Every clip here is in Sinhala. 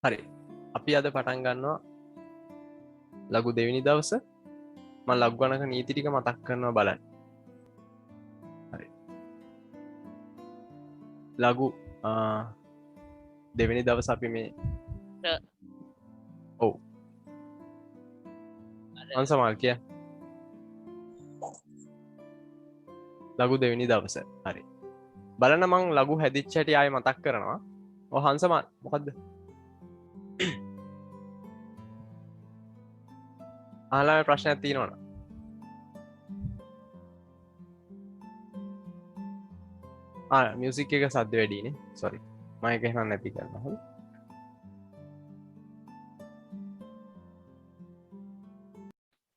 හරි. අපි අද පටන් ගන්නවා ලඝු දෙවෙනි දවස. මම ලඝු ගණක නීති ටික මතක් කරනවා බලන්න. හරි. ලඝු දෙවෙනි දවස් අපි මේ ඔව්. අන්සමාල් කිය. ලඝු දෙවෙනි දවස. හරි. බලන්න මං ලඝු හැදිච්ච හැටි ආයෙ මතක් කරනවා. ඔව් හංසමාල් මොකද්ද? අහලා ප්‍රශ්නයක් තියෙනවද? මියුසික් එක සද්ද වැඩිනේ. සෝරි. මම ඒක එහෙනම් නැති කරනවා. හරි.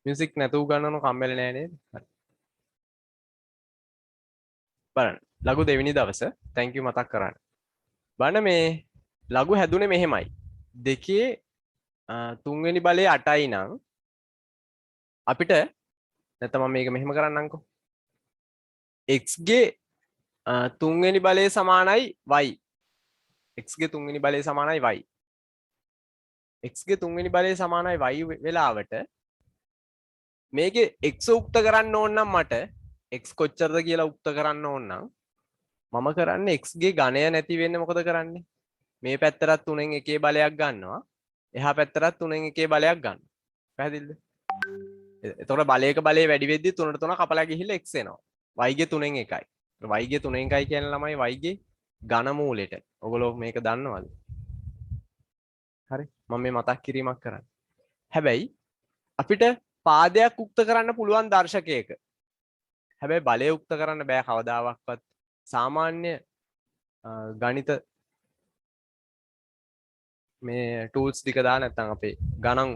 මියුසික් නැතුව ගන්නවන කම්මැලි නෑ නේද? හරි. බලන්න. ලඝු දෙවෙනි දවස. thank you මතක් කරන්න. බලන්න මේ ලඝු හැදුනේ මෙහෙමයි. දෙකේ තුන්වෙනි බලයේ 8යි නම් අපිට නැත්නම් මම මේක මෙහෙම කරන්නම්කෝ. x ගේ තුන්වෙනි බලය සමානයි y. x ගේ තුන්වෙනි බලය සමානයි y. x ගේ තුන්වෙනි බලය සමානයි y වෙලාවට මේකේ x උක්ත කරන්න ඕන නම් මට x කොච්චරද කියලා උක්ත කරන්න ඕන නම් මම කරන්නේ x ගේ ඝනය නැති වෙන්නේ මොකද කරන්නේ? මේ පැත්තටත් 3න් එකේ බලයක් ගන්නවා. එහා පැත්තටත් 3න් එකේ බලයක් ගන්නවා. පැහැදිලිද? එතකොට බලයක බලය වැඩි වෙද්දි 3ට 3 කපලා ගිහිල්ලා x එනවා. y ගේ 3න් එකයි. y ගේ 3න් එකයි කියන ළමයි y ගේ ඝන මූලෙට. ඔයගොල්ලෝ මේක දන්නවද? හරි. මම මේ මතක් කිරීමක් කරන්නේ. හැබැයි අපිට පාදයක් උක්ත කරන්න පුළුවන් දර්ශකයක. හැබැයි බලය උක්ත කරන්න බෑ කවදාවත්. සාමාන්‍ය ගණිත මේ ටූල්ස් ටික දාලා නැත්නම් අපේ ගණන්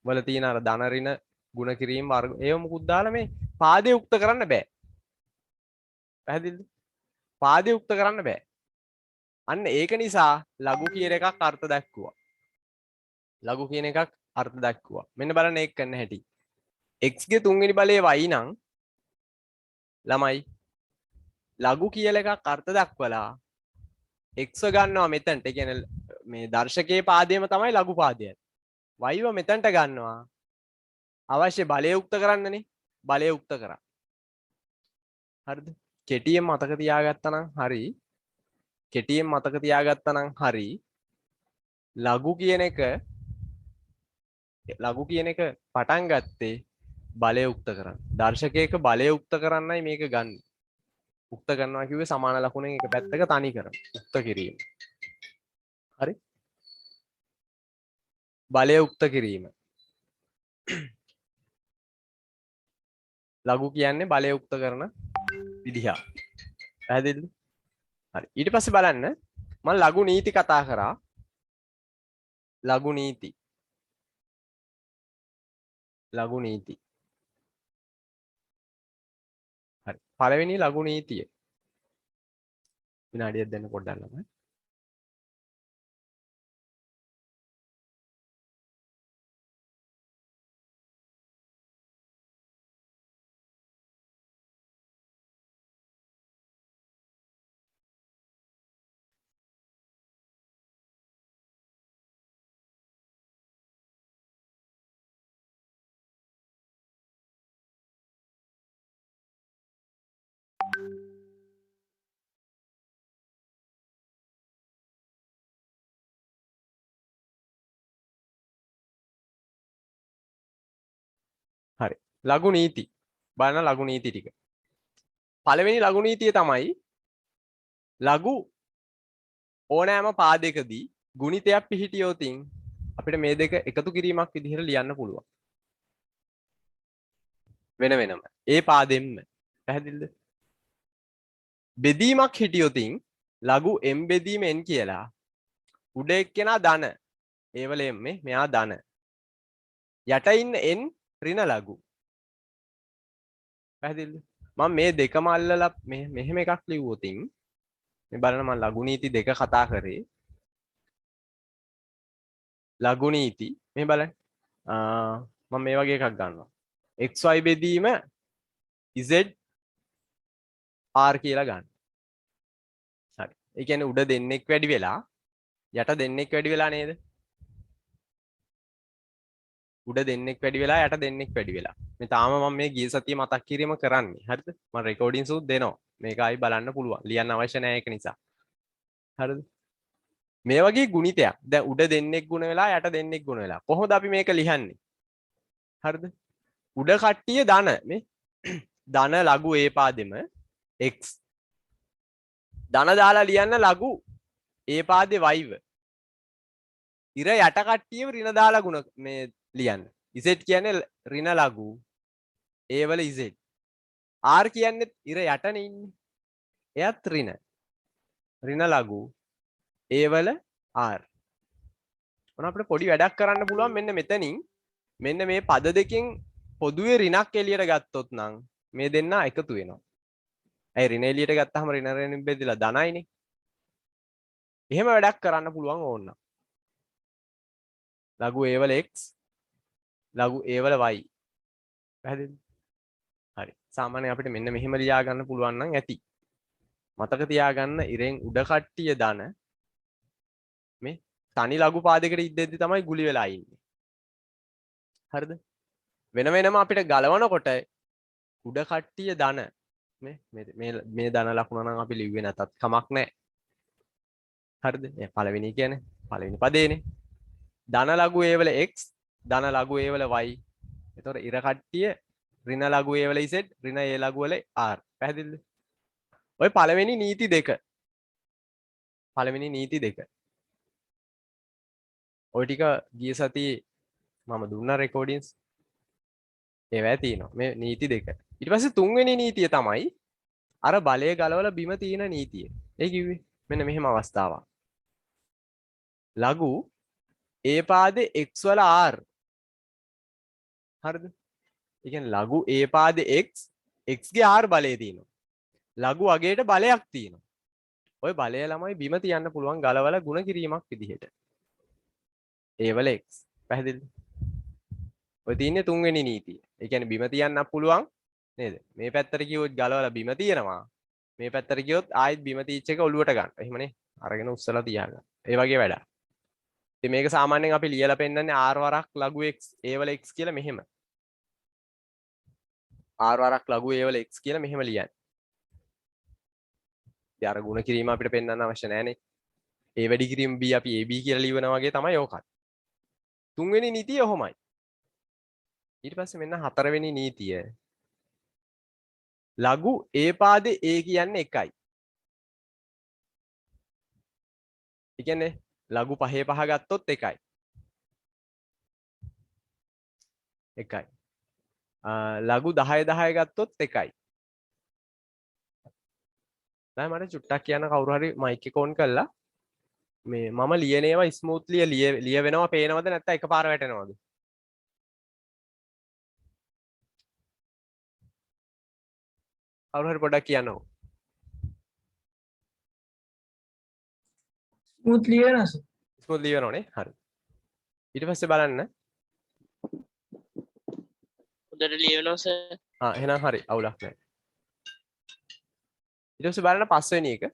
වල තියෙන අර ධන ඍණ ගුණ කිරීම වර්ග ඒව මුකුත් දාලා මේ පාදේ උක්ත කරන්න බෑ. පැහැදිලිද? පාදේ උක්ත කරන්න බෑ. අන්න ඒක නිසා ලඝු කියන එකක් අර්ථ දක්වුවා. ලඝු කියන එකක් අර්ථ දක්වුවා. මෙන්න බලන්න ඒක කරන්න හැටි. x ගේ තුන්වෙනි බලයේ y නම් ළමයි ලඝු කියලා එකක් අර්ථ දක්වලා x ගන්නවා මෙතනට. ඒ කියන්නේ මේ දර්ශකයේ පාදයම තමයි ලඝු පාදය. y ව මෙතනට ගන්නවා. අවශ්‍ය බලය උක්ත කරන්නනේ. බලය උක්ත කරා. හරිද? කෙටියෙන් මතක තියාගත්තා නම් හරි. කෙටියෙන් මතක තියාගත්තා නම් හරි. ලඝු කියන එක පටන් ගත්තේ බලය උක්ත කරන්න. දර්ශකයක බලය උක්ත කරන්නයි මේක ගන්න. උක්ත කරනවා කිව්වේ සමාන ලකුණෙන් එක පැත්තක තනි කරන. උක්ත කිරීම. හරි? බලය උක්ත කිරීම. ලඝු කියන්නේ බලය උක්ත කරන විදිහ. පැහැදිලිද? හරි. ඊට පස්සේ බලන්න මම ලඝු නීති කතා කරා. ලඝු නීති. ලඝු නීති. හරි. පළවෙනි ලඝු නීතිය. විනාඩියක් දෙන්න පොඩ්ඩක් ළමයි. හරි. ලඝු නීති. බලන්න ලඝු නීති ටික. පළවෙනි ලඝු නීතිය තමයි ලඝු ඕනෑම පාදයකදී ගුණිතයක් පිහිටියොතින් අපිට මේ දෙක එකතු කිරීමක් විදිහට ලියන්න පුළුවන්. වෙන වෙනම. ඒ පාදෙන්න. පැහැදිලිද? බෙදීමක් හිටියොතින් ලඝු m බෙදීම n කියලා උඩ එක්කෙනා ධන. ඒවල m මෙයා ධන. යට ඉන්න n ඍණ ලඝු. පැහැදිලිද? මම මේ දෙකම අල්ලලා මෙහෙම එකක් ලිව්වොතින් මේ බලන්න මම ලඝු නීති දෙක කතා කරේ. ලඝු නීති මේ බලන්න. මම මේ වගේ එකක් ගන්නවා. xy බෙදීම z r කියලා ගන්න. හරි. ඒ කියන්නේ උඩ දෙන්නෙක් වැඩි වෙලා යට දෙන්නෙක් වැඩි වෙලා නේද? උඩ දෙන්නෙක් වැඩි වෙලා යට දෙන්නෙක් වැඩි වෙලා. මේ තාම මම මේ ගිය සතිය මතක් කිරීම කරන්නේ. හරිද? මම රෙකෝඩින්ග්ස් උත් දෙනවා. මේක ආයි බලන්න පුළුවන්. ලියන්න අවශ්‍ය නැහැ ඒක නිසා. හරිද? මේ වගේ ගුණිතයක්. දැන් උඩ දෙන්නෙක් ගුණ වෙලා යට දෙන්නෙක් ගුණ වෙලා. කොහොමද අපි මේක ලියන්නේ? හරිද? උඩ කට්ටිය ධන මේ ධන ලඝු ඒ පාදෙම x ධන දාලා ලියන්න ලඝු ඒ පාදේ y ව. ඉර යට කට්ටියව ඍණ දාලා ගුණ මේ ලියන්න. z කියන්නේ ඍණ ලඝු ඒ වල z. r කියන්නේ ඉර යටනේ ඉන්නේ. එයත් ඍණ ලඝු ඒ වල r. මොන අපිට පොඩි වැඩක් කරන්න පුළුවන් මෙන්න මෙතනින් මෙන්න මේ පද දෙකෙන් පොදුවේ ඍණක් එළියට ගත්තොත් නම් මේ දෙන්න එකතු වෙනවා. ඇයි ඍණ එළියට ගත්තාම ඍණ ඍණ බෙදලා ධනයිනේ. එහෙම වැඩක් කරන්න පුළුවන් ඕන්න. ලඝු a වල x ලඝු a වල y. පැහැදිලිද? හරි. සාමාන්‍යයෙන් අපිට මෙන්න මෙහෙම ලියා ගන්න පුළුවන් නම් ඇති. මතක තියාගන්න ඉරෙන් උඩ කට්ටිය ධන මේ තනි ලඝු පාදයකට ඉද්දෙද්දි තමයි ගුලි වෙලා ඉන්නේ. හරිද? වෙන වෙනම අපිට ගලවනකොට උඩ කට්ටිය ධන මේ ධන ලකුණ නම් අපි ලිව්වේ නැතත් කමක් නැහැ. හරිද? ඒ පළවෙනි කියන්නේ පළවෙනි පදේනේ. ධන ලඝු a වල x ධන ලඝු a වල y. එතකොට ඉර කට්ටිය ඍණ ලඝු a වල z ඍණ a ලඝු වල r. පැහැදිලිද? ඔය පළවෙනි නීති දෙක. පළවෙනි නීති දෙක. ඔය ටික ගිය සතියේ මම දුන්නා රෙකෝඩින්ග්ස්. ඒවැ තියෙනවා මේ නීති දෙක. ඊට පස්සේ තුන්වෙනි නීතිය තමයි අර බලය ගලවලා බිම තියෙන නීතිය. ඒ කිව්වේ මෙන්න මෙහෙම අවස්ථාවක්. ලඝු a පාදේ x වල r. හරිද? ඒ කියන්නේ ලඝු a පාදේ x ගේ r බලය තියෙනවා. ලඝු අගයට බලයක් තියෙනවා. ওই බලය ළමයි බිම තියන්න පුළුවන් ගලවලා ಗುಣ කිරීමක් විදිහට. a වල x. පැහැදිලිද? ඔය තියෙන්නේ තුන්වෙනි නීතිය. ඒ කියන්නේ බිම තියන්නත් පුළුවන් නේද? මේ පැත්තට ගියොත් ගලවලා බිම තියනවා. මේ පැත්තට ගියොත් ආයෙත් බිම තීච්ච එක ඔලුවට ගන්න. එහෙමනේ. අරගෙන උස්සලා තියාගන්න. ඒ වගේ වැඩක්. ඉතින් මේක සාමාන්‍යයෙන් අපි ලියලා පෙන්නන්නේ r වරක් ලඝු x a වල x කියලා මෙහෙම. r වරක් ලඝු a වල x කියලා මෙහෙම ලියන්නේ. ඉතින් අර ಗುಣ කිරීම අපිට පෙන්වන්න අවශ්‍ය නැහැනේ. a වැඩි කිරීම b අපි ab කියලා ලියවනා වගේ තමයි ඕකත්. තුන්වෙනි නීතිය ඔහොමයි. ඊට පස්සේ මෙන්න හතරවෙනි නීතිය. ලඝු a පාදේ a කියන්නේ එකයි. ඒ කියන්නේ ලඝු පහේ පහ ගත්තොත් එකයි. එකයි. ලඝු 10 10 ගත්තොත් එකයි. දැන් මට චුට්ටක් කියන්න කවුරු හරි මයික් එක ඔන් කරලා මේ මම ලියන ඒවා ස්මූත්ලි ලිය වෙනවා පේනවද නැත්නම් එකපාර වැටෙනවද? කවුරු හරි පොඩ්ඩක් කියන්නකෝ. ස්මූත්ලි වෙනස. ස්මූත්ලි වෙනවනේ. හරි. ඊට පස්සේ බලන්න. හොඳට ලියනවා සර්. එහෙනම් හරි අවුලක් නැහැ. ඊට පස්සේ බලන්න පස්වෙනි එක.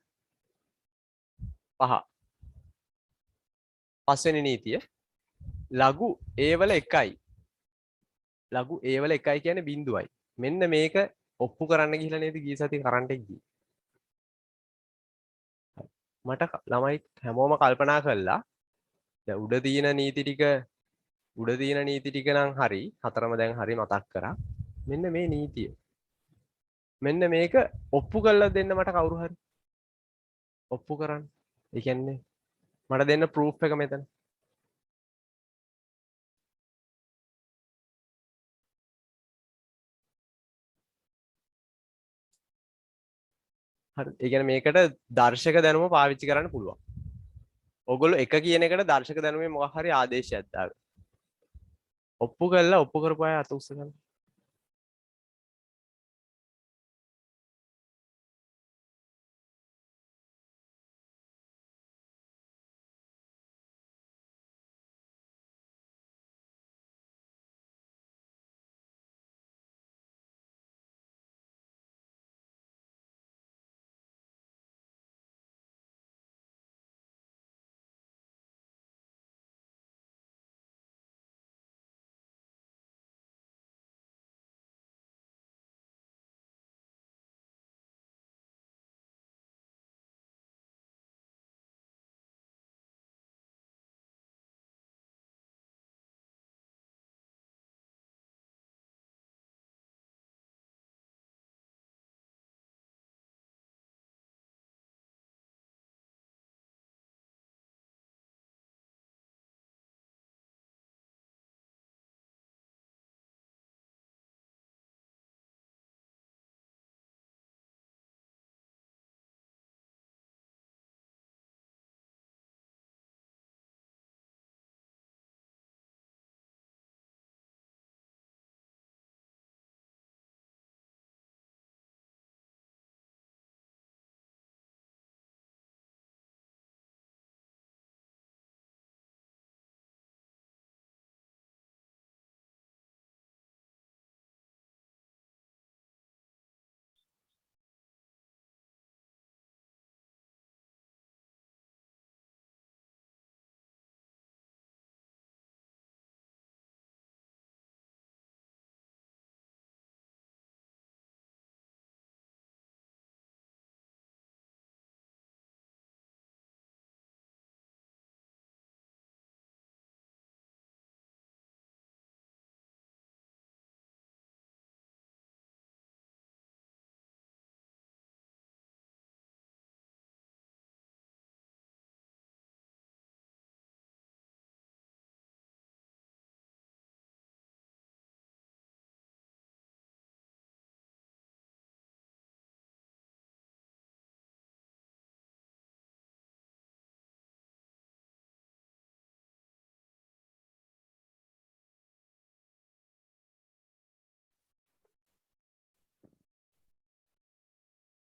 පස්වෙනි නීතිය. ලඝු a වල එකයි. ලඝු a වල එකයි කියන්නේ බිඳුවයි. මෙන්න මේක ඔප්පු කරන්න ගිහිල්ලා නේද ගිය සතිය කරන්ට් එක ගියේ. මට ළමයි හැමෝම කල්පනා කළා දැන් උඩ තියෙන නීති ටික නම් හරි හතරම දැන් හරි මතක් කරා. මෙන්න මේ නීතිය. මෙන්න මේක ඔප්පු කරලා දෙන්න මට කවුරු හරි. ඔප්පු කරන්න. ඒ කියන්නේ මට දෙන්න ප්‍රූෆ් එක මෙතන. හරි. ඒ කියන්නේ මේකට දර්ශක දැනුම පාවිච්චි කරන්න පුළුවන්. ඔයගොල්ලෝ එක කියන එකට දර්ශක දැනුමේ මොකක් හරි ආදේශයක් දාගන්න. ඔප්පු කරලා ඔප්පු කරපු අය අත උස්ස ගන්න.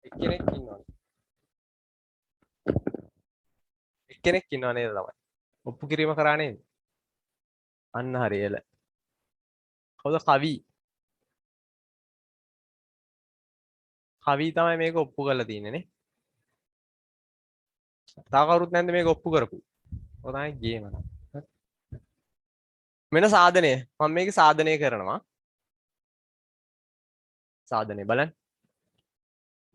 එක්කෙනෙක් ඉන්නවා. එක්කෙනෙක් ඉන්නව නේද තමයි. ඔප්පු කිරීම කරා නේද? අන්න හරියල. කවුද කවි? කවි තමයි මේක ඔප්පු කරලා තියෙන්නේ නේ. තව කවුරුත් නැන්ද මේක ඔප්පු කරපු? ඔය තමයි ගේම නම්. මෙන්න සාධනය. මම මේක සාධනය කරනවා. සාධනය බලන්න.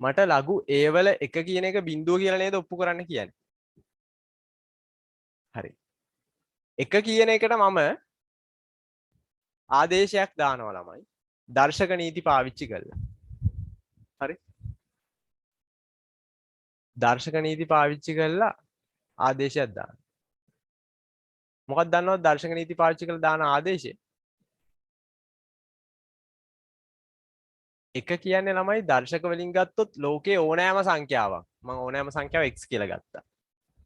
මට ලඝු A වල එක කියන එක බිඳුව කියලා නේද ඔප්පු කරන්න කියන්නේ. හරි. එක කියන එකට මම ආදේශයක් දානවා ළමයි. දර්ශක නීති පාවිච්චි කරලා. හරි. දර්ශක නීති පාවිච්චි කරලා ආදේශයක් දාන්න. මොකක්ද දන්නවද දර්ශක නීති පාවිච්චි කරලා දාන ආදේශය? එක කියන්නේ ළමයි දර්ශක වලින් ගත්තොත් ලෝකේ ඕනෑම සංඛ්‍යාවක්. මම ඕනෑම සංඛ්‍යාව x කියලා ගත්තා.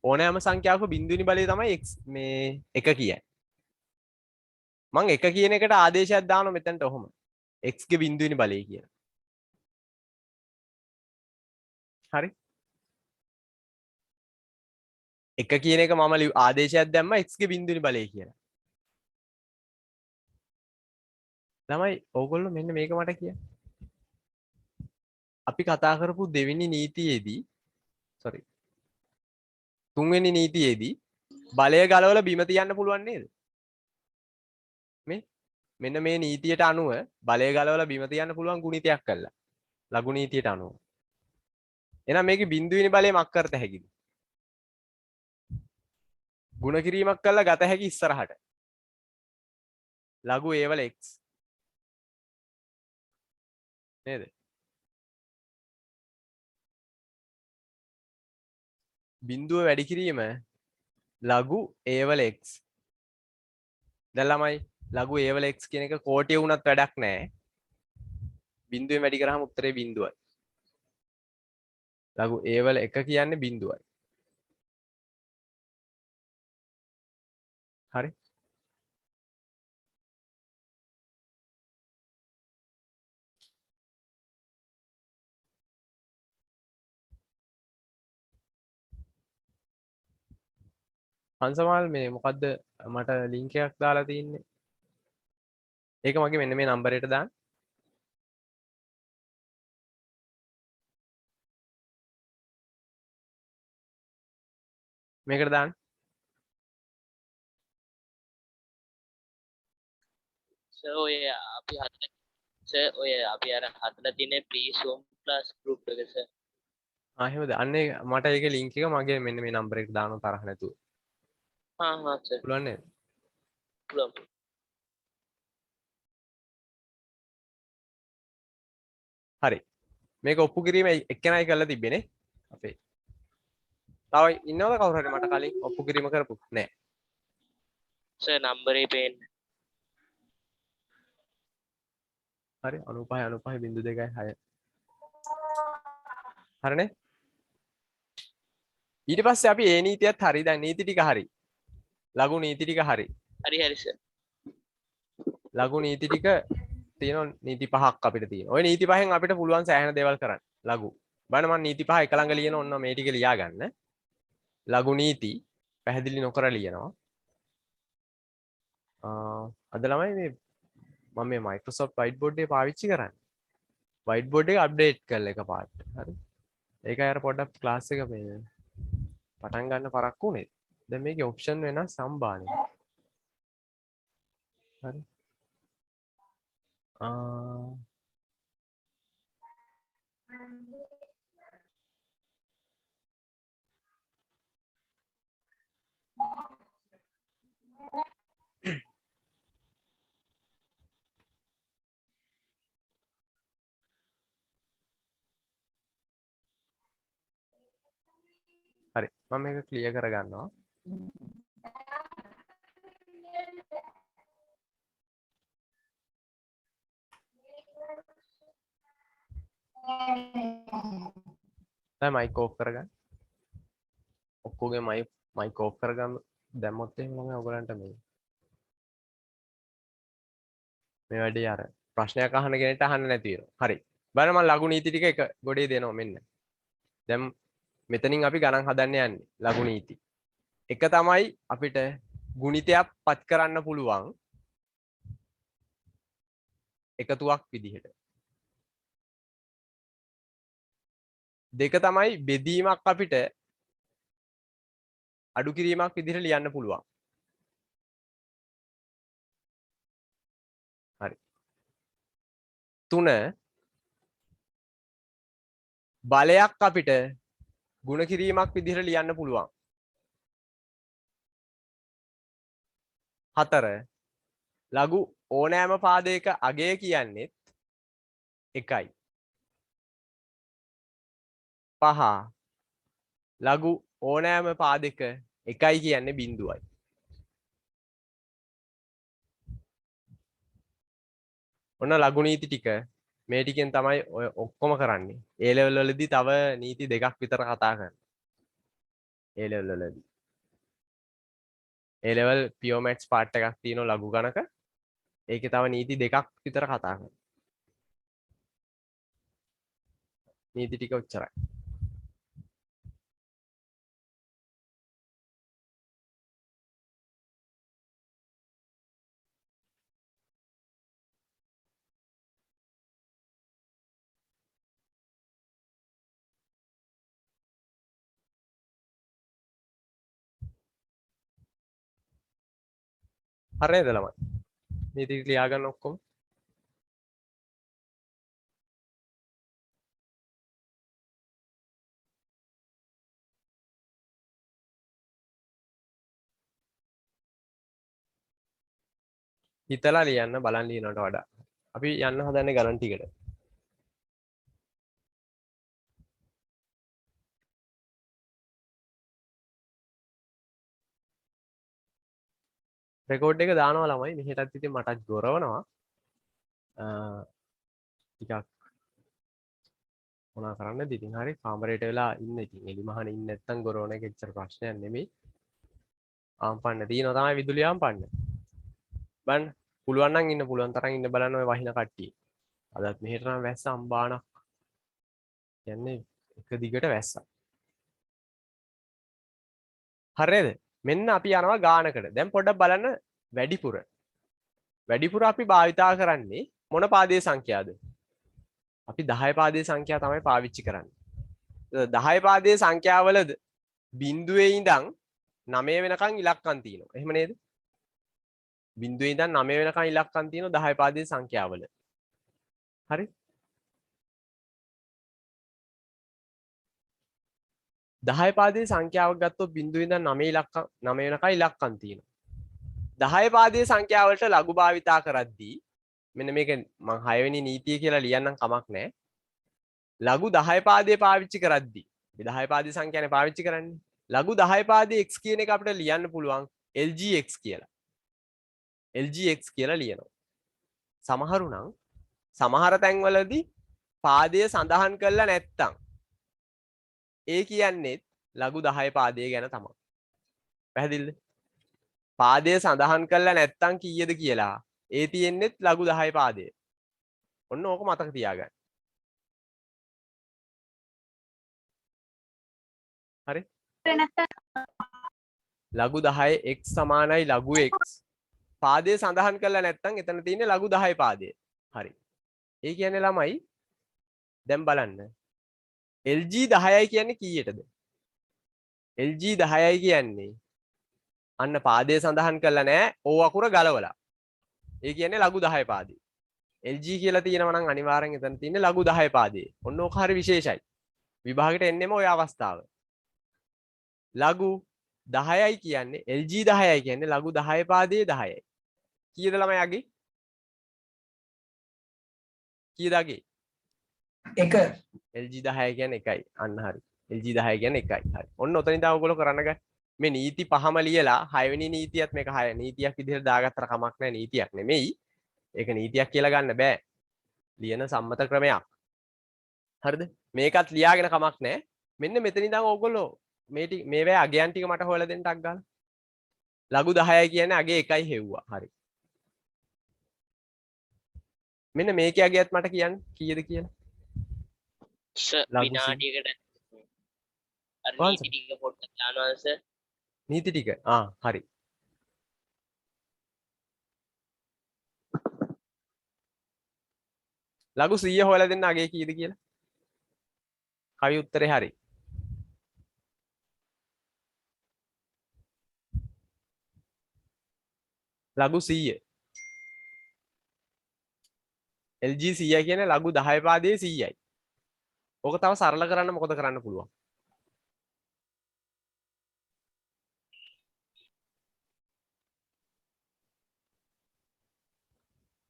ඕනෑම සංඛ්‍යාවක බිඳුවෙනි බලය තමයි x මේ එක කියන්නේ. මම එක කියන එකට ආදේශයක් දානවා මෙතනට ඔහොම. x ගේ බිඳුවෙනි බලය කියලා. හරි. එක කියන එක මම ආදේශයක් දැම්මා x ගේ බිඳුවෙනි බලය කියලා. ළමයි ඕගොල්ලෝ මෙන්න මේක මට කියන්න. අපි කතා කරපු දෙවෙනි නීතියේදී sorry තුන්වෙනි නීතියේදී බලය ගලවලා බිම තියන්න පුළුවන් නේද? මේ මෙන්න මේ නීතියට අනුව බලය ගලවලා බිම තියන්න පුළුවන් ගුණිතයක් කළා. ලඝු නීතියට අනුව. එහෙනම් මේකේ බිඳුවෙනි බලය මක් කරත හැකිද? ගුණ කිරීමක් කළා ගත හැකි ඉස්සරහට. ලඝු A වල x නේද? බිඳුව වැඩි කිරීම ලඝු A වල x. දැන් ළමයි ලඝු A වල x කියන එක කෝටිය වුණත් වැඩක් නැහැ. බිඳුවෙන් වැඩි කරාම උත්තරේ බිඳුවයි. ලඝු A වල 1 කියන්නේ බිඳුවයි. හරි. හංසමාල් මේ මොකද්ද මට ලින්ක් එකක් දාලා තින්නේ. ඒක මගේ මෙන්න මේ නම්බරයට දාන්න. මේකට දාන්න. සර් ඔය අපි හදලා සර් ඔය අපි අර හදලා තියෙන ප්‍රී සූම් ක්ලාස් ගෲප් එක සර්. ආ එහෙමද? අන්නේ මට ඒකේ ලින්ක් එක මගේ මෙන්න මේ නම්බරයට දාන්න තරහ නැතුව. හා සර්. පුළුවන් නේද? පුළුවන්. හරි. මේක ඔප්පු කිරීම එක්කෙනයි කරලා තිබ්බේනේ. අපේ. තව ඉන්නවද කවුරු හරි මට කලින් ඔප්පු කිරීම කරපු? නෑ. සර් නම්බරේ පේන්නේ. හරි 95.2.6. හරිනේ? ඊට පස්සේ අපි ඒ නීතියත් හරි. දැන් නීති ටික හරි. ලඝු නීති ටික හරි. හරි හරි සර්. ලඝු නීති ටික තියෙන නීති පහක් අපිට තියෙනවා. ওই නීති පහෙන් අපිට පුළුවන් සෑහෙන දේවල් කරන්න. ලඝු. බලන්න මම නීති පහ එක ළඟ ලියන ඔන්න මේ ටික ලියා ගන්න. ලඝු නීති පැහැදිලි නොකර ලියනවා. අද ළමයි මේ මම මේ Microsoft Whiteboard එක පාවිච්චි කරන්නේ. Whiteboard එක අප්ඩේට් කරලා එකපාරට. හරි. ඒකයි අර පොඩ්ඩක් ක්ලාස් එක මේ පටන් ගන්න පරක්කු උනේ. දැන් මේකේ ඔප්ෂන් වෙනස් සම්බානේ. හරි. හරි. මම මේක ක්ලියර් කරගන්නවා. දැන් මයික් ඕෆ් කරගන්න. ඔක්කොගේ මයික් ඕෆ් කරගන්න. දැම්මොත් එහෙම මම ඔයගලන්ට මේ වැඩේ අර ප්‍රශ්නයක් අහන කෙනෙක්ට අහන්න නැති වෙනවා. හරි. බලන්න මම ලඝු නීති ටික එක ගොඩේ දෙනවා මෙන්න. දැන් මෙතනින් අපි ගණන් හදන්න යන්නේ ලඝු නීති. එක තමයි අපිට ගුණිතයක් පත් කරන්න පුළුවන් එකතුවක් විදිහට. දෙක තමයි බෙදීමක් අපිට අඩු කිරීමක් විදිහට ලියන්න පුළුවන්. හරි. 3 බලයක් අපිට ගුණ කිරීමක් විදිහට ලියන්න පුළුවන්. 4 ලඝු ඕනෑම පාදයක අගය කියන්නේත් 1යි. 5 ලඝු ඕනෑම පාදයක 1යි කියන්නේ බිඳුවයි. ඔන්න ලඝු නීති ටික මේ ටිකෙන් තමයි ඔය ඔක්කොම කරන්නේ. A level වලදී තව නීති දෙකක් විතර කතා කරනවා. A level වලදී. A level pure maths part එකක් තියෙනවා ලඝු ගණක. ඒකේ තව නීති දෙකක් විතර කතා කරනවා. නීති ටික ඔච්චරයි. හරිද ළමයි? නීති ටික ලියා ගන්න ඔක්කොම. හිතලා ලියන්න බලන් ලියනවට වඩා. අපි යන්න හදන්නේ ගණන් ටිකට. රෙකෝඩ් එක දානවා ළමයි. මෙහෙටත් ඉතින් මටත් ගොරවනවා. ටිකක් මොනා කරන්නද ඉතින් හරි කාමරේට වෙලා ඉන්න ඉතින් එලි මහන ඉන්නේ නැත්තම් ගොරවන එක එච්චර ප්‍රශ්නයක් නෙමෙයි. ආම්පන්න තියෙනවා තමයි විදුලිය ආම්පන්න. බලන්න පුළුවන් නම් ඉන්න පුළුවන් තරම් ඉන්න බලන්න ඔය වහින කට්ටිය. අදත් මෙහෙට නම් වැස්ස අම්බානක්. කියන්නේ එක දිගට වැස්සා. හරිද? මෙන්න අපි යනවා ගානකට. දැන් පොඩ්ඩක් බලන්න වැඩිපුර. වැඩිපුර අපි භාවිතා කරන්නේ මොන පාදයේ සංඛ්‍යාවද? අපි 10 පාදයේ සංඛ්‍යාව තමයි පාවිච්චි කරන්නේ. 10 පාදයේ සංඛ්‍යාවලද බිඳුවේ ඉඳන් 9 වෙනකන් ඉලක්කම් තියෙනවා. එහෙම නේද? බිඳුවේ ඉඳන් 9 වෙනකන් ඉලක්කම් තියෙනවා 10 පාදයේ සංඛ්‍යාවල. හරි? 10 පාදයේ සංඛ්‍යාවක් ගත්තොත් බිඳුවේ ඉඳන් 9 ඉලක්කම් 9 වෙනකන් ඉලක්කම් තියෙනවා. 10 පාදයේ සංඛ්‍යාවලට ලඝු භාවිතා කරද්දී මෙන්න මේක මම 6 වෙනි නීතිය කියලා ලියන්නම් කමක් නැහැ. ලඝු 10 පාදයේ පාවිච්චි කරද්දී අපි 10 පාදයේ සංඛ්‍යානේ පාවිච්චි කරන්නේ. ලඝු 10 පාදයේ x කියන එක අපිට ලියන්න පුළුවන් LGX කියලා. LGX කියලා ලියනවා. සමහරු නම් සමහර තැන්වලදී පාදය සඳහන් කරලා නැත්තම් ඒ කියන්නේ ලඝු 10 පාදය ගැන තමයි. පැහැදිලිද? පාදය සඳහන් කරලා නැත්තම් කීයද කියලා ඒ තියෙන්නේ ලඝු 10 පාදය. ඔන්න ඕක මතක තියාගන්න. හරි? ලඝු 10 x සමානයි ලඝු x. පාදය සඳහන් කරලා නැත්තම් එතන තියෙන්නේ ලඝු 10 පාදය. හරි. ඒ කියන්නේ ළමයි දැන් බලන්න. LG 10යි කියන්නේ කීයටද? LG 10යි කියන්නේ අන්න පාදය සඳහන් කරලා නැහැ. ඕ අකුර ගලවලා. ඒ කියන්නේ ලඝු 10 පාදේ. LG කියලා තියෙනවා නම් අනිවාර්යෙන් එතන තියෙන්නේ ලඝු 10 පාදේ. ඔන්න ඕක හරි විශේෂයි. විභාගෙට එන්නෙම ওই අවස්ථාව. ලඝු 10යි කියන්නේ LG 10යි කියන්නේ ලඝු 10 පාදයේ 10යි. කීයද ළමයි අගේ? කීයද අගේ? 1 LG 10 කියන්නේ 1යි. අන්න හරි. LG 10 කියන්නේ 1යි. හරි. ඔන්න ඔතනින් තමයි ඔයගොල්ලෝ කරන්න ගන්නේ. මේ නීති පහම ලියලා 6 වෙනි නීතියත් මේක 6 නීතියක් විදිහට දාගත්තට කමක් නැහැ. නීතියක් නෙමෙයි. ඒක නීතියක් කියලා ගන්න බෑ. ලියන සම්මත ක්‍රමයක්. හරිද? මේකත් ලියාගෙන කමක් නැහැ. මෙන්න මෙතන ඉඳන් ඕගොල්ලෝ මේවැ අගයන් ටික මට හොයලා දෙන්න ටක් ගාලා. ලඝු 10යි කියන්නේ අගේ 1යි හෙව්වා. හරි. මෙන්න මේකේ අගයත් මට කියන්න කීයද කියලා. විනාඩියකට අර වහන්ස නීති ටික පොඩ්ඩක් දානවා සර්. නීති ටික හරි ලඝු 100 හොයලා දෙන්න අගේ කීයද කියලා කවි උත්තරේ හරි ලඝු 100 LG 100 කියන්නේ ලඝු 10 පාදයේ 100යි ඕක තව සරල කරන්න මොකද කරන්න පුළුවන්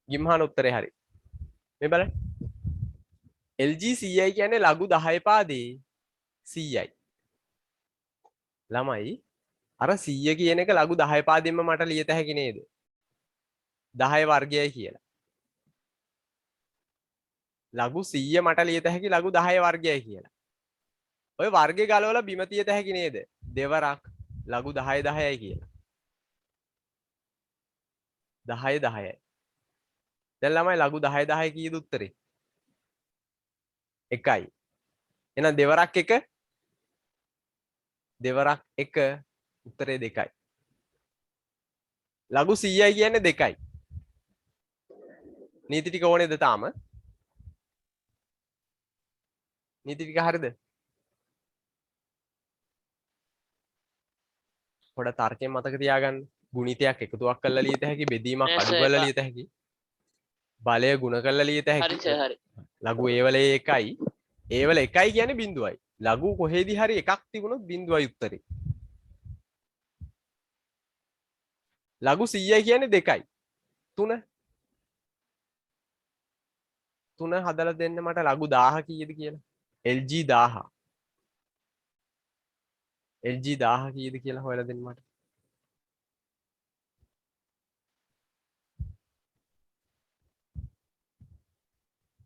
ගිම්හාන උත්තරේ හරි මේ බලන්න LG 100යි කියන්නේ ලඝු 10 පාදයේ 100යි ළමයි අර 100 කියන එක ලඝු 10 පාදයෙන්ම මට ලියත හැකි නේද 10 වර්ගයයි කියලා ලඝු 100 මට ලියත හැකි ලඝු 10 වර්ගයයි කියලා ඔය වර්ගය ගලවලා බිම තියත හැකි නේද දෙවරක් ලඝු 10 10යි කියලා 10 10යි දැන් ළමයි ලඝු 10 10 කීයද උත්තරේ එකයි එහෙනම් දෙවරක් එක දෙවරක් එක උත්තරේ දෙකයි ලඝු 100යි කියන්නේ දෙකයි නීති ටික ඕනේද තාම නීති ටික හරිද පොඩ තර්කයෙන් මතක තියාගන්න ගුණිතයක් එකතුවක් කරලා ලියත හැකි බෙදීමක් නෑ අඩු සර් කරලා එපා. ලියත හැකි බලය ගුණ කරලා ලියත හරි හැකි සර් හරි. ලඝු ඒවලේ එකයි ඒවල එකයි කියන්නේ බිඳුවයි ලඝු කොහෙදි හරි එකක් තිබුණොත් බිඳුවයි උත්තරේ ලඝු 100යි කියන්නේ දෙකයි තුන තුන හදලා දෙන්න මට ලඝු 1000 කීයද කියලා LG 1000 LG 1000 කීයද කියලා හොයලා දෙන්න මට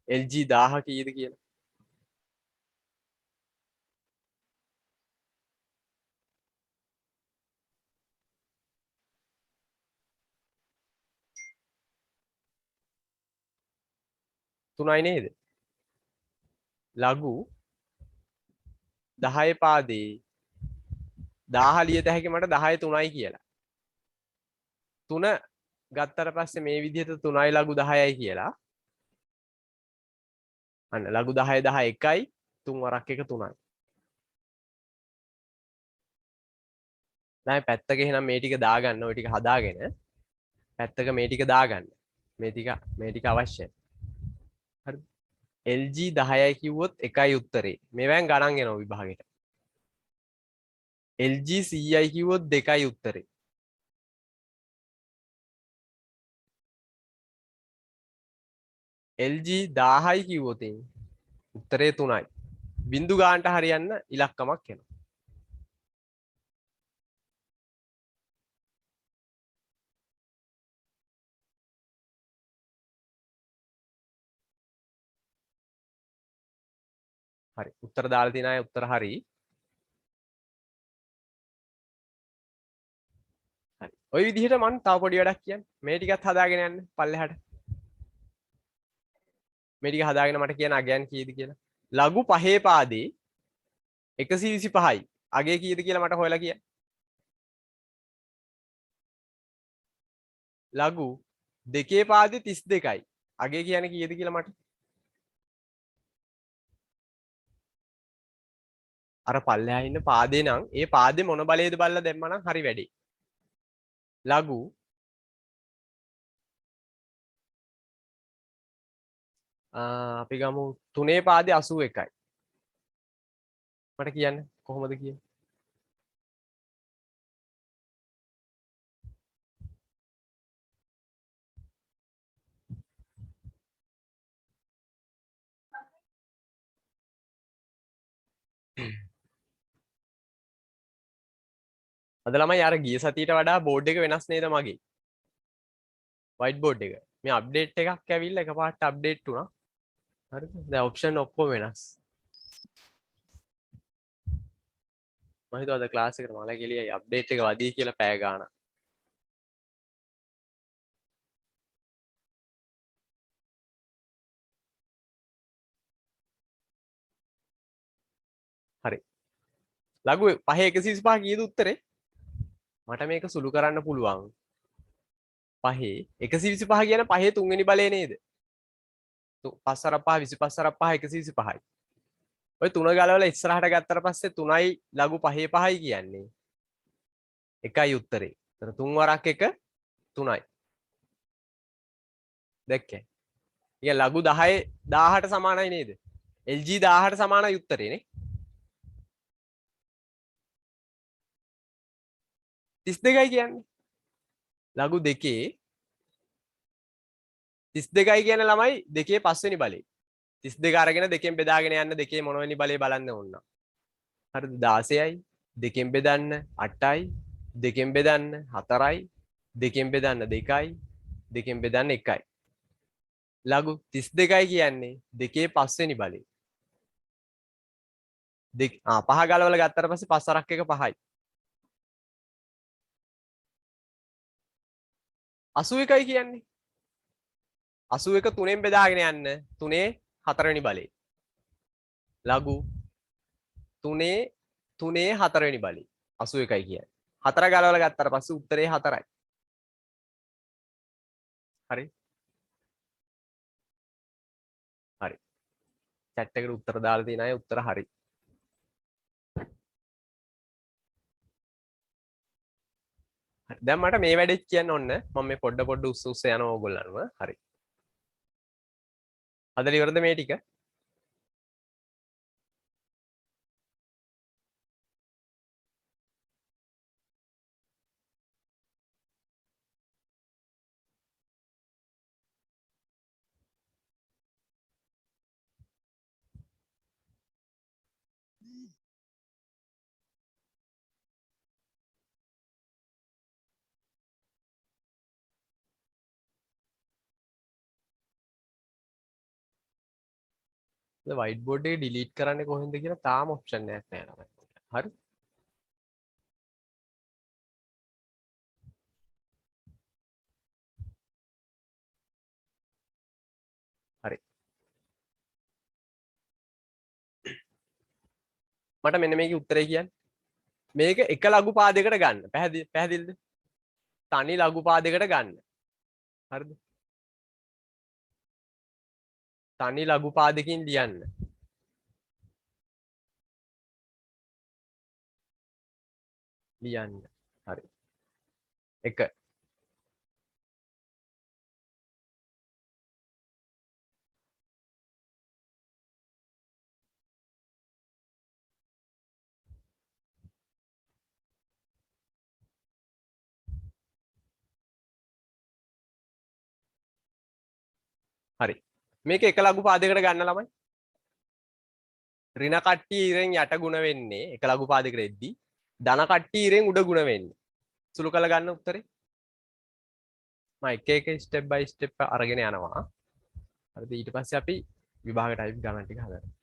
LG 1000 කීයද කියලා තුනයි නේද ලඝු 10 පාදේ 1000 ලියත හැකි මට 10 3යි කියලා 3 ගත්තට පස්සේ මේ විදිහට 3යි ලඝු 10යි කියලා අන්න ලඝු 10 10 එකයි 3 වරක් එක 3යි දැන් පැත්තක එහෙනම් මේ ටික දාගන්න ওই ටික හදාගෙන පැත්තක මේ ටික දාගන්න මේ ටික අවශ්‍යයි හරි LG 10යි කිව්වොත් එකයි උත්තරේ මේවෙන් ගණන් එනවා විභාගෙට LG 100යි කිව්වොත් දෙකයි උත්තරේ LG 1000යි කිව්වොත් උත්තරේ 3යි බින්දු ගානට හරියන්න ඉලක්කමක් එනවා හරි උත්තර දාලා තියෙන අය උත්තර හරි හරි ওই විදිහට මම තව පොඩි වැඩක් කියන්න මේ ටිකත් හදාගෙන යන්න පල්ලෙහාට මේ ටික හදාගෙන මට කියන්න අගයන් කීයද කියලා ලඝු 5 පාදේ 125යි අගය කීයද කියලා මට හොයලා කියන්න ලඝු 2 පාදේ 32යි අගය කියන්නේ කීයද කියලා මට අර පල්ලෙහා ඉන්න පාදේ නම් ඒ පාදේ මොන බලයේද බලලා දැම්මනම් හරි වැඩි ලඝු අපි ගමු 3 පාදේ 81යි මට කියන්න කොහොමද කියන්නේ අද ළමයි අර ගිය සතියට වඩා බෝඩ් එක වෙනස් නේද මගේ වයිට් බෝඩ් එක මේ අප්ඩේට් එකක් ඇවිල්ලා එකපාරට අප්ඩේට් වුණා හරිද දැන් ඔප්ෂන් ඔක්කොම වෙනස් මම හිතුවා අද ක්ලාස් එකට මල කෙලියයි අප්ඩේට් එක වදී කියලා පැය ගාණක් හරි ලඝු 5 125 කීයද උත්තරේ? මට මේක සුළු කරන්න පුළුවන්. 5 125 කියන 5 තුන්වෙනි බලය නේද? 5 අර 5 25 අර 5 125යි. ඔය 3 ගලවලා ඉස්සරහට ගත්තට පස්සේ 3යි ලඝු 5 5යි කියන්නේ. එකයි උත්තරේ. එතන 3 වරක් 1 3යි. දැක්කේ? ඉතින් ලඝු 10 1000ට සමානයි නේද? LG 1000ට සමානයි උත්තරේ නේ. 32යි කියන්නේ. ලඝු 2 32යි කියන ළමයි 2 5වෙනි බලේ. 32 අරගෙන 2කින් බෙදාගෙන යන්න 2 මොනවෙනි බලේ බලන්න ඕන. හරිද? 16යි 2කින් බෙදන්න 8යි 2කින් බෙදන්න 4යි 2කින් බෙදන්න 2යි 2කින් බෙදන්න 1යි. ලඝු 32යි කියන්නේ 2 5වෙනි බලේ. 5 ගලවලා ගත්තට පස්සේ 5 අරක් 1 5යි. 81යි කියන්නේ 81 3ෙන් බෙදාගෙන යන්න 3 4වෙනි බලේ. ලඝු 3 4වෙනි බලේ 81යි කියන්නේ. 4 ගලවලා ගත්තට පස්සේ උත්තරේ 4යි. හරි. හරි. chat එකට උත්තර දාලා තියෙන අය උත්තර හරි. දැන් මට මේ වැඩේත් කියන්න ඕන. මම මේ පොඩ උස්ස උස්ස යනවා ඕගොල්ලන්ව. හරි. හදලා ඉවරද මේ ටික? වයිට් බෝඩ් එක ඩිලීට් කරන්නේ කොහෙන්ද කියලා තාම ඔප්ෂන් එකක් නැහැ. හරි. හරි. මට මෙන්න මේකේ උත්තරේ කියන්න. මේක එක ලඝු පාදයකට ගන්න. පැහැදිලිද? තනි ලඝු පාදයකට ගන්න. හරිද? තනි ලඝු පාදකින් ලියන්න. ලියන්න. හරි. 1 හරි. මේක එක ලඝු පාදයකට ගන්න ළමයි. ඍණ කට්ටිය ඉරෙන් යට ගුණ වෙන්නේ එක ලඝු පාදයකට එද්දී. ධන කට්ටිය ඉරෙන් උඩ ගුණ වෙන්නේ. සුළු කළ ගන්න උත්තරේ. මම එක ස්ටෙප් බයි ස්ටෙප් අරගෙන යනවා. හරිද? ඊට පස්සේ අපි විභාග ටයිප් ගණන් ටික හදනවා.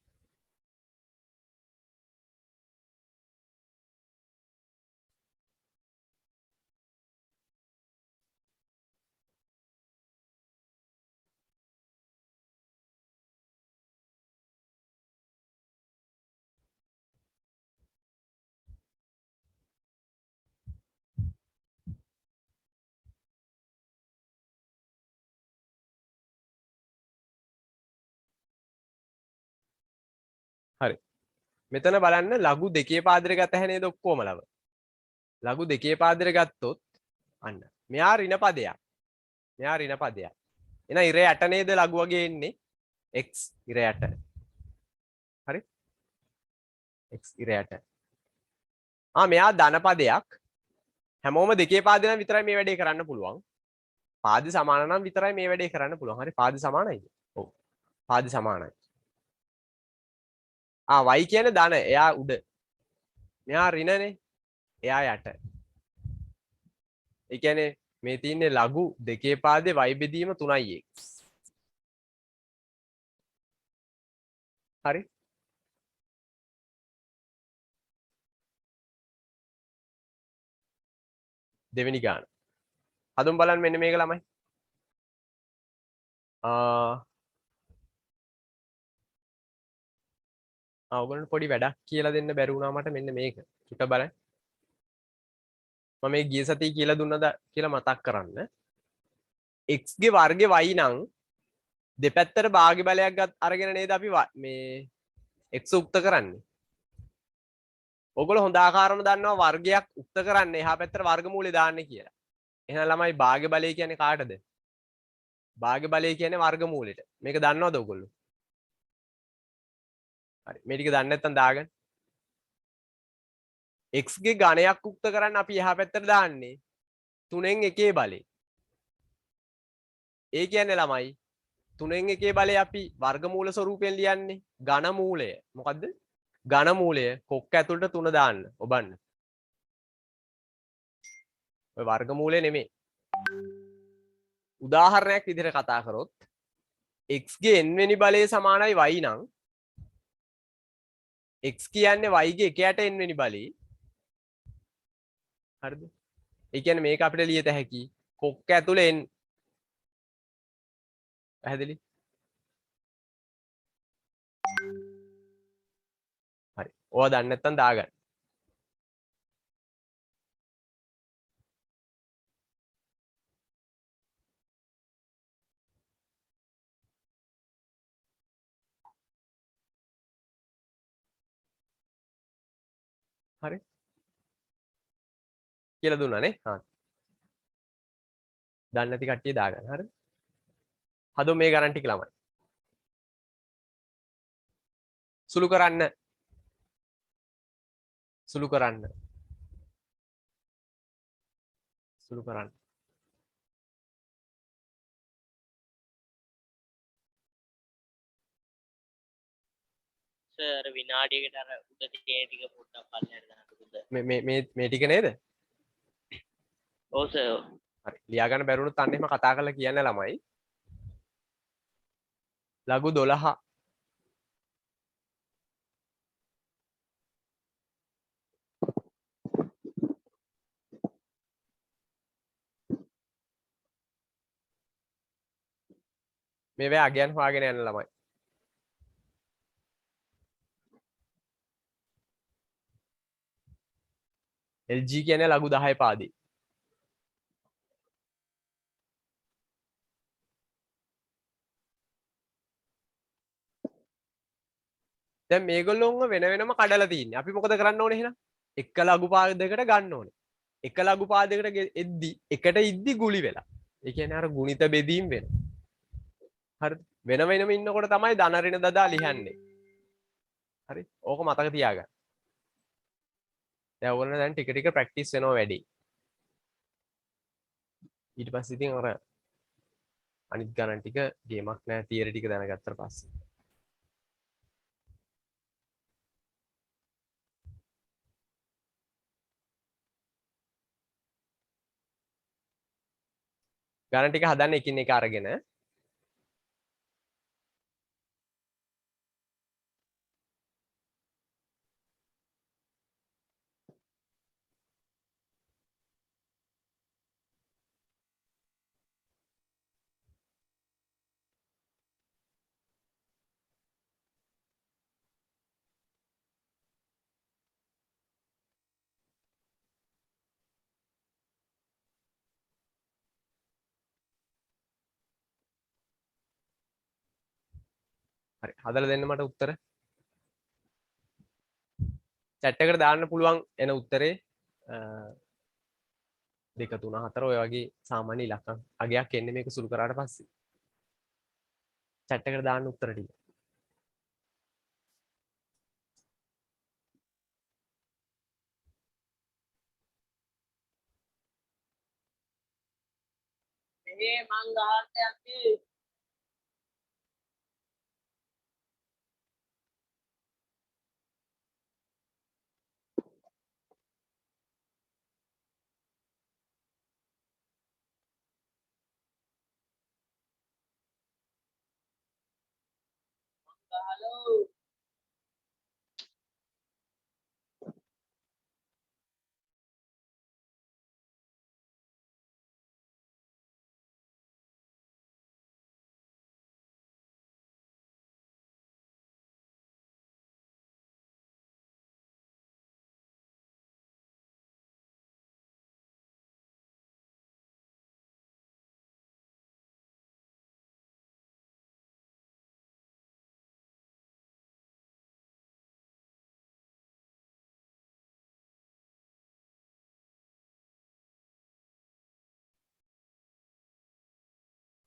හරි. මෙතන බලන්න ලඝු දෙකේ පාදයට ගත හැනේද ඔක්කොම ලව. ලඝු දෙකේ පාදයට ගත්තොත් අන්න. මෙයා ඍණ පදයක්. මෙයා ඍණ පදයක්. එහෙනම් ඉර යට නේද ලඝු වගේ එන්නේ? x ඉර යට. හරි? x ඉර යට. මෙයා ධන පදයක්. හැමෝම දෙකේ පාදේ නම් විතරයි මේ වැඩේ කරන්න පුළුවන්. පාදේ සමාන නම් විතරයි මේ වැඩේ කරන්න පුළුවන්. හරි පාදේ සමානයිද? ඔව්. පාදේ සමානයි. y කියන්නේ ධන. එයා උඩ. මෙයා ඍණනේ. එයා යට. ඒ කියන්නේ මේ තියෙන්නේ ලඝු දෙකේ පාදේ y බෙදීම 3x. හරි? දෙවෙනි ගාන. හදමු බලන්න මෙන්න මේක ළමයි. ඔයගොල්ලන්ට පොඩි වැඩක් කියලා දෙන්න බැරි වුණා මට මෙන්න මේක. චුට්ට බලන්න. මම මේ ගිය සතියේ කියලා දුන්නද කියලා මතක් කරන්න. x ගේ වර්ගේ y නම් දෙපැත්තට භාග්‍ය බලයක් අරගෙන නේද අපි මේ x උක්ත කරන්නේ. ඔයගොල්ලෝ හොඳ ආකාරම දන්නවා වර්ගයක් උක්ත කරන්නේ එහා පැත්තට වර්ගමූලය දාන්නේ කියලා. එහෙනම් ළමයි භාග්‍ය බලය කියන්නේ කාටද? භාග්‍ය බලය කියන්නේ වර්ගමූලෙට. මේක දන්නවද ඔයගොල්ලෝ? හරි. මේ ටික දන්නේ නැත්නම් දාගන්න. x ගේ ඝනයක් උක්ත කරන්න අපි එහා පැත්තට දාන්නේ 3න් 1 බලය. ඒ කියන්නේ ළමයි 3න් 1 බලය අපි වර්ගමූල ස්වරූපයෙන් ලියන්නේ ඝන මූලය. මොකද්ද? ඝන මූලය කොක්ක ඇතුළට 3 දාන්න. ඔබන්න. ඔය වර්ගමූලය නෙමෙයි. උදාහරණයක් විදිහට කතා කරොත් x ගේ n වෙනි බලය සමානයි y නම් x කියන්නේ y ගේ එකයට n වෙනි බලය. හරිද? ඒ කියන්නේ මේක අපිට ලියත හැකි කොක්ක ඇතුලේ n. පැහැදිලි? හරි. ඕවා දන්නේ නැත්නම් දාගන්න. හරි. කියලා දුන්නානේ. හා. දන්නේ නැති කට්ටිය දාගන්න. හරි. හදෝ මේ ගණන් ටික ළමයි. සුළු කරන්න. සුළු කරන්න. සුළු කරන්න. සර් විනාඩියකට අර උඩ තියෙන ටික පොඩ්ඩක් පල්ලෙහාට දාන්නකෝද? මේ ටික නේද? ඔව් සර්. හරි. ලියා ගන්න බැරුණොත් අන්න එහෙම කතා කරලා කියන්න ළමයි. ලඝු 12 මේවා අගයන් හොයාගෙන යන්න ළමයි. LG කියන්නේ ලඝු 10 පාදේ. දැන් මේගොල්ලෝන්ව වෙන වෙනම කඩලා තින්නේ. අපි මොකද කරන්න ඕනේ එහෙනම්? එක ලඝු පාදයකට ගන්න ඕනේ. එක ලඝු පාදයකට එද්දි එකට ඉද්දි ගුලි වෙලා. ඒ කියන්නේ අර ගුණිත බෙදීම් වෙනවා. හරිද? වෙන වෙනම ඉන්නකොට තමයි ධන ඍණ දදා ලියන්නේ. හරි? ඕක මතක තියාගන්න. දැන් ඕගොල්ලෝ දැන් ටික ටික ප්‍රැක්ටිස් වෙනවා වැඩි. ඊට පස්සේ ඉතින් අර අනිත් ගණන් ටික ගේමක් නෑ තියරි ටික දැනගත්තට පස්සේ. ගණන් ටික හදන්න එකින් එක අරගෙන හරි හදලා දෙන්න මට උත්තර. chat එකට දාන්න පුළුවන් එන උත්තරේ 2 3 4 ඔය වගේ සාමාන්‍ය ඉලක්කම් අගයක් එන්නේ මේක සුළු කරාට පස්සේ. chat එකට දාන්න උත්තර ටික. මේ මං ගහන්න යන්නේ හලෝ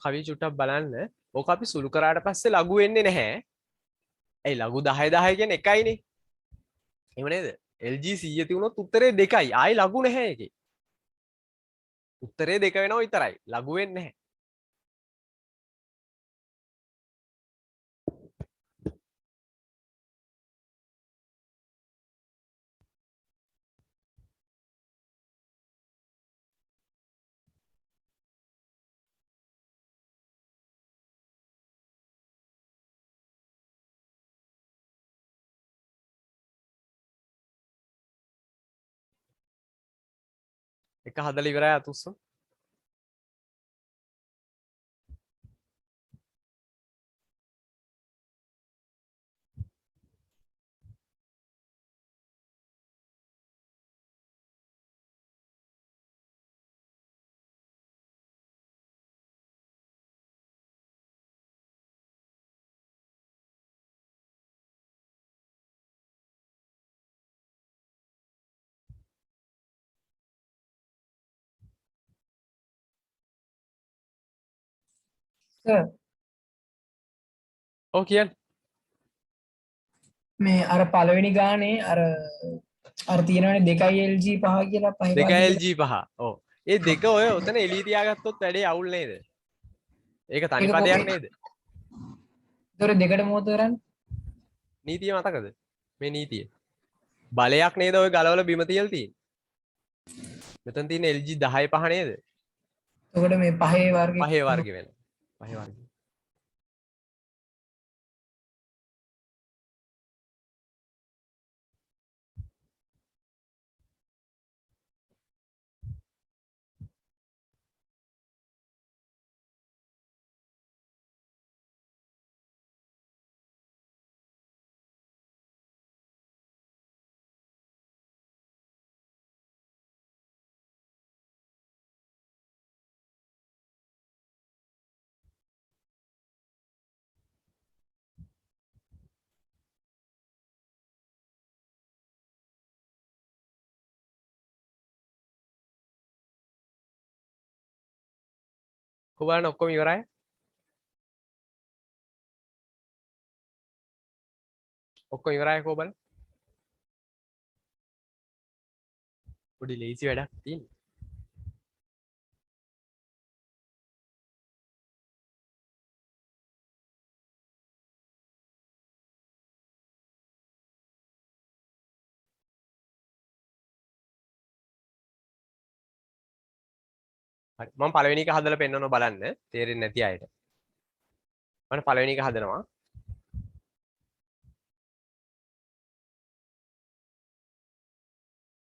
කවි චුට්ටක් බලන්න. ඕක අපි සුළු කරාට පස්සේ ලඝු වෙන්නේ නැහැ. ඇයි ලඝු 10 10 කියන්නේ එකයිනේ. එහෙම නේද? LG 100 තියුණොත් උත්තරේ 2යි. ආයි ලඝු නැහැ ඒකේ. උත්තරේ 2 වෙනවා විතරයි. ලඝු වෙන්නේ නැහැ. එක හදලා ඉවරයි අතුස්සෝ. සර් ඔව් කියන්න. මේ අර පළවෙනි ගානේ අර තියෙනවනේ 2 LG 5 කියලා 5 2 LG 5. ඔව්. ඒ දෙක ඔය උතන එළිය තියාගත්තොත් වැඩේ අවුල් නේද? ඒක තනි ඒක පදයක් කොහේ- නේද? ඒතර දෙකට මොකද කරන්නේ? නීතිය මතකද? මේ නීතිය. බලයක් නේද ඔය ගලවලා බිම තියලා තියෙන්නේ. මෙතන තියෙන LG 10 5 නේද? එතකොට මේ 5 වර්ගය 5 වර්ග වෙනවා. 5 වර්ග. කොබලන ඔක්කොම ඉවරයි. ඔක්කොම ඉවරයි කොබල. පොඩි ලේසි වැඩක් තියෙනවා. හරි මම පළවෙනි එක හදලා පෙන්නනවා බලන්න තේරෙන්නේ නැති අයට. මම පළවෙනි එක හදනවා.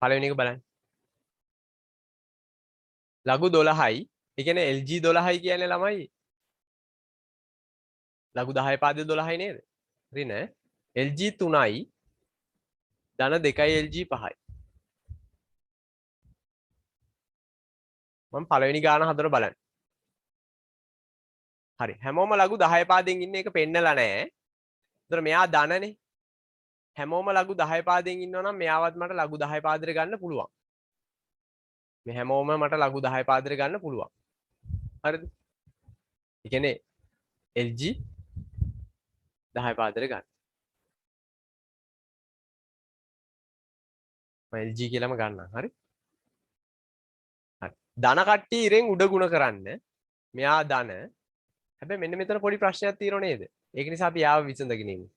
පළවෙනි එක බලන්න. ලඝු 12යි. ඒ කියන්නේ LG 12යි කියන්නේ ළමයි. ලඝු 10 පාදේ 12යි නේද? හරි නෑ. LG 3යි. ධන 2යි LG 5යි. මම පළවෙනි ගාන හදලා බලන්න. හරි. හැමෝම ලඝු 10 පාදෙන් ඉන්න එක පෙන්නලා නෑ. ඒතර මෙයා ධනනේ. හැමෝම ලඝු 10 පාදෙන් ඉන්නවා නම් මෙයාවත් මට ලඝු 10 පාදෙට ගන්න පුළුවන්. මේ හැමෝම මට ලඝු 10 පාදෙට ගන්න පුළුවන්. හරිද? ඒ කියන්නේ LG 10 පාදෙට ගන්න. මම LG කියලාම ගන්නම්. හරි? හරි. ධන කට්ටිය ඉරෙන් උඩ ගුණ කරන්න. මෙයා ධන. හැබැයි මෙන්න මෙතන පොඩි ප්‍රශ්නයක් තියෙනව නේද? ඒක නිසා අපි යාව විසඳගෙන ඉන්නේ.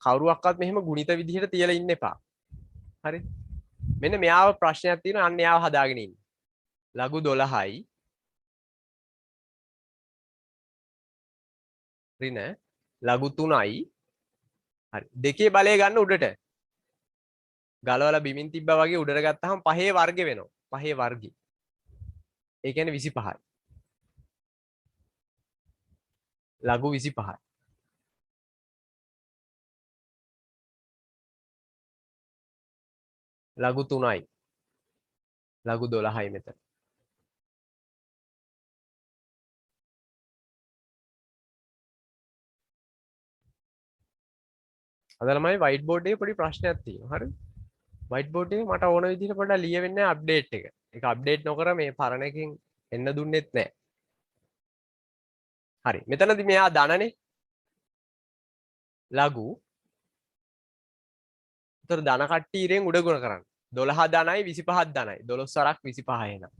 කවුරුවක්වත් මෙහෙම ගුණිත විදිහට තියලා ඉන්න එපා. හරි? මෙන්න මෙයාව ප්‍රශ්නයක් තියෙනවා අන්න යාව හදාගෙන ඉන්න. ලඝු 12යි ඍණ ලඝු 3යි හරි දෙකේ බලය ගන්න උඩට ගලවලා බිමින් තිබ්බා වගේ උඩට ගත්තාම පහේ වර්ග වෙනවා. පහේ වර්ගي. ඒ කියන්නේ 25යි. ලඝු 25යි. ලඝු 3යි. ලඝු 12යි මෙතන. අද ළමයි white board එකේ පොඩි ප්‍රශ්නයක් තියෙනවා. හරිද? white board එකේ මට ඕන විදිහට පොඩ්ඩක් ලියවෙන්නේ අප්ඩේට් එක. ඒක අප්ඩේට් නොකර මේ පරණ එකෙන් එන්න දුන්නෙත් නැහැ. හරි. මෙතනදී මෙයා ධනනේ ලඝු. උතර ධන කට්ටිය ඉරෙන් උඩ ගුණ කරන්න. 12 ධනයි 25ක් ධනයි. 12 වරක් 25 එනවා.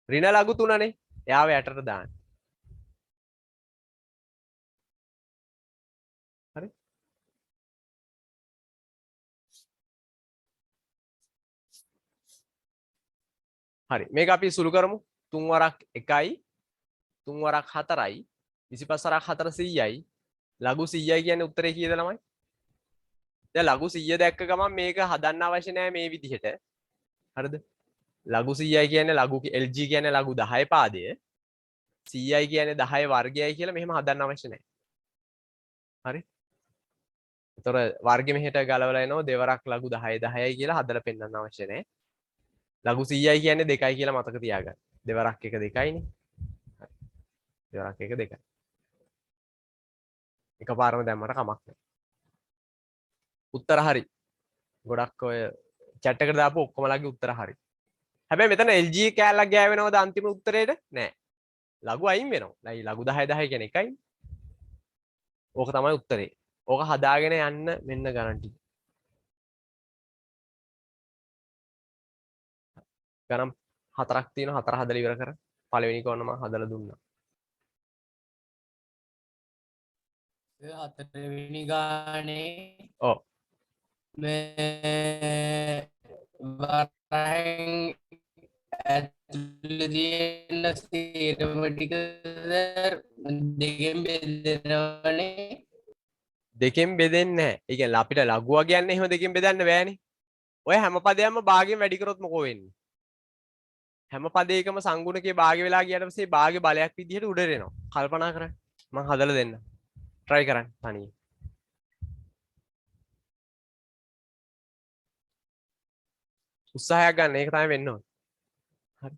ඍණ ලඝු 3නේ. එයාව යටට දාන්න. හරි. හරි. මේක අපි සුළු කරමු. 3 වරක් 1යි 3 වරක් 4යි 25 වරක් 4 100යි ලඝු 100යි කියන්නේ උත්තරේ කීයද ළමයි? දැන් ලඝු 100 දැක්ක ගමන් මේක හදන්න අවශ්‍ය නැහැ මේ විදිහට. හරිද? ලඝු 100යි කියන්නේ ලඝු LG කියන්නේ ලඝු 10 පාදය. 100යි කියන්නේ 10 වර්ගයයි කියලා මෙහෙම හදන්න අවශ්‍ය නැහැ. හරි? ඒතර වර්ගෙ මෙහෙට ගලවලා එනවා දෙවරක් ලඝු 10 10යි කියලා හදලා පෙන්නන්න අවශ්‍ය නැහැ. ලඝු 100යි කියන්නේ 2යි කියලා මතක තියාගන්න. දෙවරක් 1 2යිනේ. හරි. දෙවරක් 1 2යි. එකපාරම දැම්මට කමක් නැහැ. උත්තර හරි. ගොඩක් ඔය chat එකට දාපු ඔක්කොමලාගේ උත්තර හරි. හැබැයි මෙතන LG කෑල්ලක් ගෑවෙනවද අන්තිම උත්තරේට? නෑ. ලඝු අයින් වෙනවා. ලඝු 10 10 කියන්නේ එකයි. ඕක තමයි උත්තරේ. ඕක හදාගෙන යන්න මෙන්න ගණන් ටික. ගණන් හතරක් තියෙනවා. හතර හදලා ඉවර කරා. පළවෙනි කොන්න මම හදලා දුන්නා. හතරවෙනි ගානේ ඔව්. මේ වරහෙන් ඇතුළේ තියෙන සීරම ටික දෙකෙන් බෙදෙනවනේ. දෙකෙන් බෙදෙන්නේ නැහැ. ඒ කියන්නේ අපිට ලඝුව කියන්නේ එහෙම දෙකෙන් බෙදන්න බෑනේ. ඔය හැම පදයක්ම භාගයෙන් වැඩි කරොත් මොකෝ වෙන්නේ? හැම පදයකම සංගුණකයේ භාගය වෙලා ගියට පස්සේ භාගය බලයක් විදිහට උඩට එනවා. කල්පනා කරන්න. මම හදලා දෙන්න. try කරන්න තනියෙන්. උත්සාහයක් ගන්න. ඒක තමයි වෙන්න ඕනේ. හරි.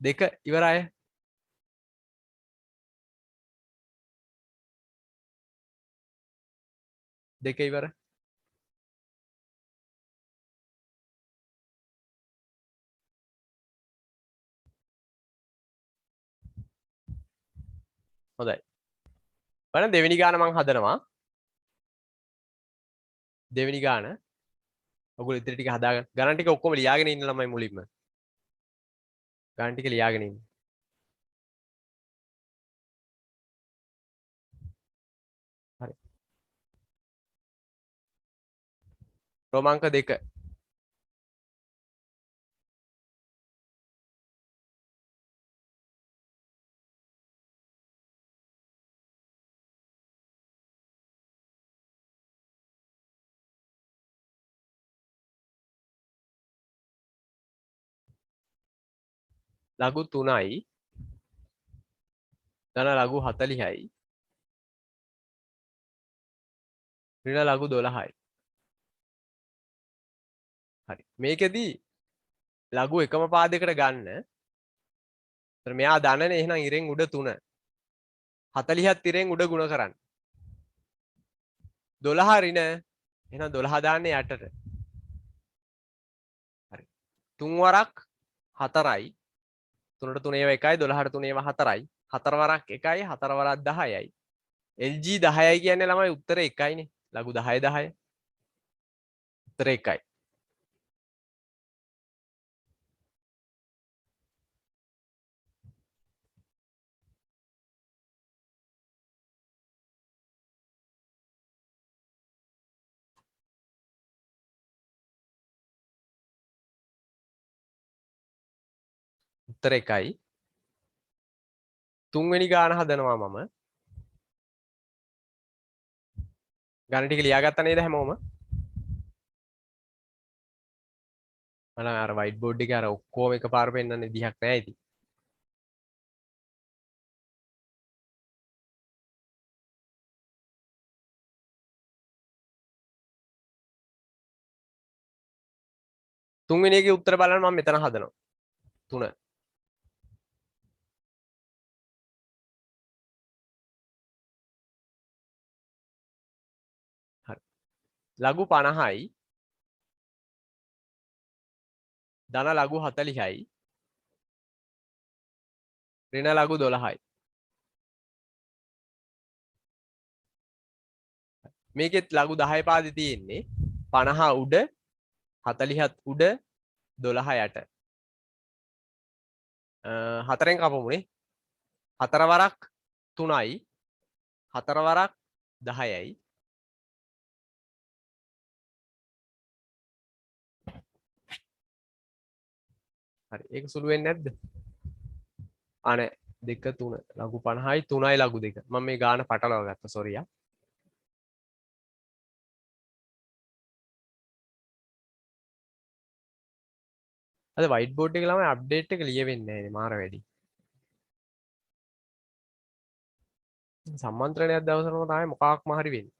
දෙක ඉවරයි. දෙක ඉවර. හොඳයි. බලන්න දෙවෙනි ගාන මම හදනවා. දෙවෙනි ගාන. ඔයගොල්ලෝ ඉතින් ටික හදාගන්න. ගණන් ටික ඔක්කොම ලියාගෙන ඉන්න ළමයි මුලින්ම. ගණන් ටික ලියාගෙන ඉන්න. හරි. ක්‍රමාංක 2. ලඝු 3යි ධන ලඝු 40යි ඍණ ලඝු 12යි. හරි. මේකෙදි ලඝු එකම පාදයකට ගන්න. එතන මෙයා ධනනේ එහෙනම් ඉරෙන් උඩ 3. 40ත් තිරෙන් උඩ ගුණ කරන්න. 12 ඍණ එහෙනම් 12 දාන්නේ යටට. හරි. 3 වරක් 4යි. 3ට 3 ඒවා 1යි 12ට 3 ඒවා 4යි. 4 වරක් 1යි 4 වරක් 10යි. LG 10යි කියන්නේ ළමයි උත්තරේ 1යිනේ. ලඝු 10 10. උත්තරේ 1යි. උත්තර 1යි. තුන්වෙනි ගාන හදනවා මම. ගාන ටික ලියාගත්තා නේද හැමෝම? මම අර වයිට් බෝඩ් එකේ අර ඔක්කොම එකපාර පෙන්නන්න විදිහක් නැහැ ඉතින්. තුන්වෙනි එකේ උත්තර බලන්න මම මෙතන හදනවා. 3. හරි. ලඝු 50යි ධන ලඝු 40යි ඍණ ලඝු 12යි. මේකෙත් ලඝු 10 පාදේ තියෙන්නේ 50 උඩ 40ත් උඩ 12 යට. හතරෙන් කපමුනේ. 4 වරක් 3යි 4 වරක් 10යි. හරි ඒක සුළු වෙන්නේ නැද්ද? අනේ 2 3 ලඝු 50යි 3යි ලඝු 2. මම මේ ගාන පටලවා ගත්තා සෝරි යා. අද වයිට් බෝඩ් එක ළමයි අප්ඩේට් එක ලියවෙන්නේ නැහැ නේ මාර වැඩි. සම්මන්ත්‍රණයක් දවසටම තමයි මොකක්ම හරි වෙන්නේ.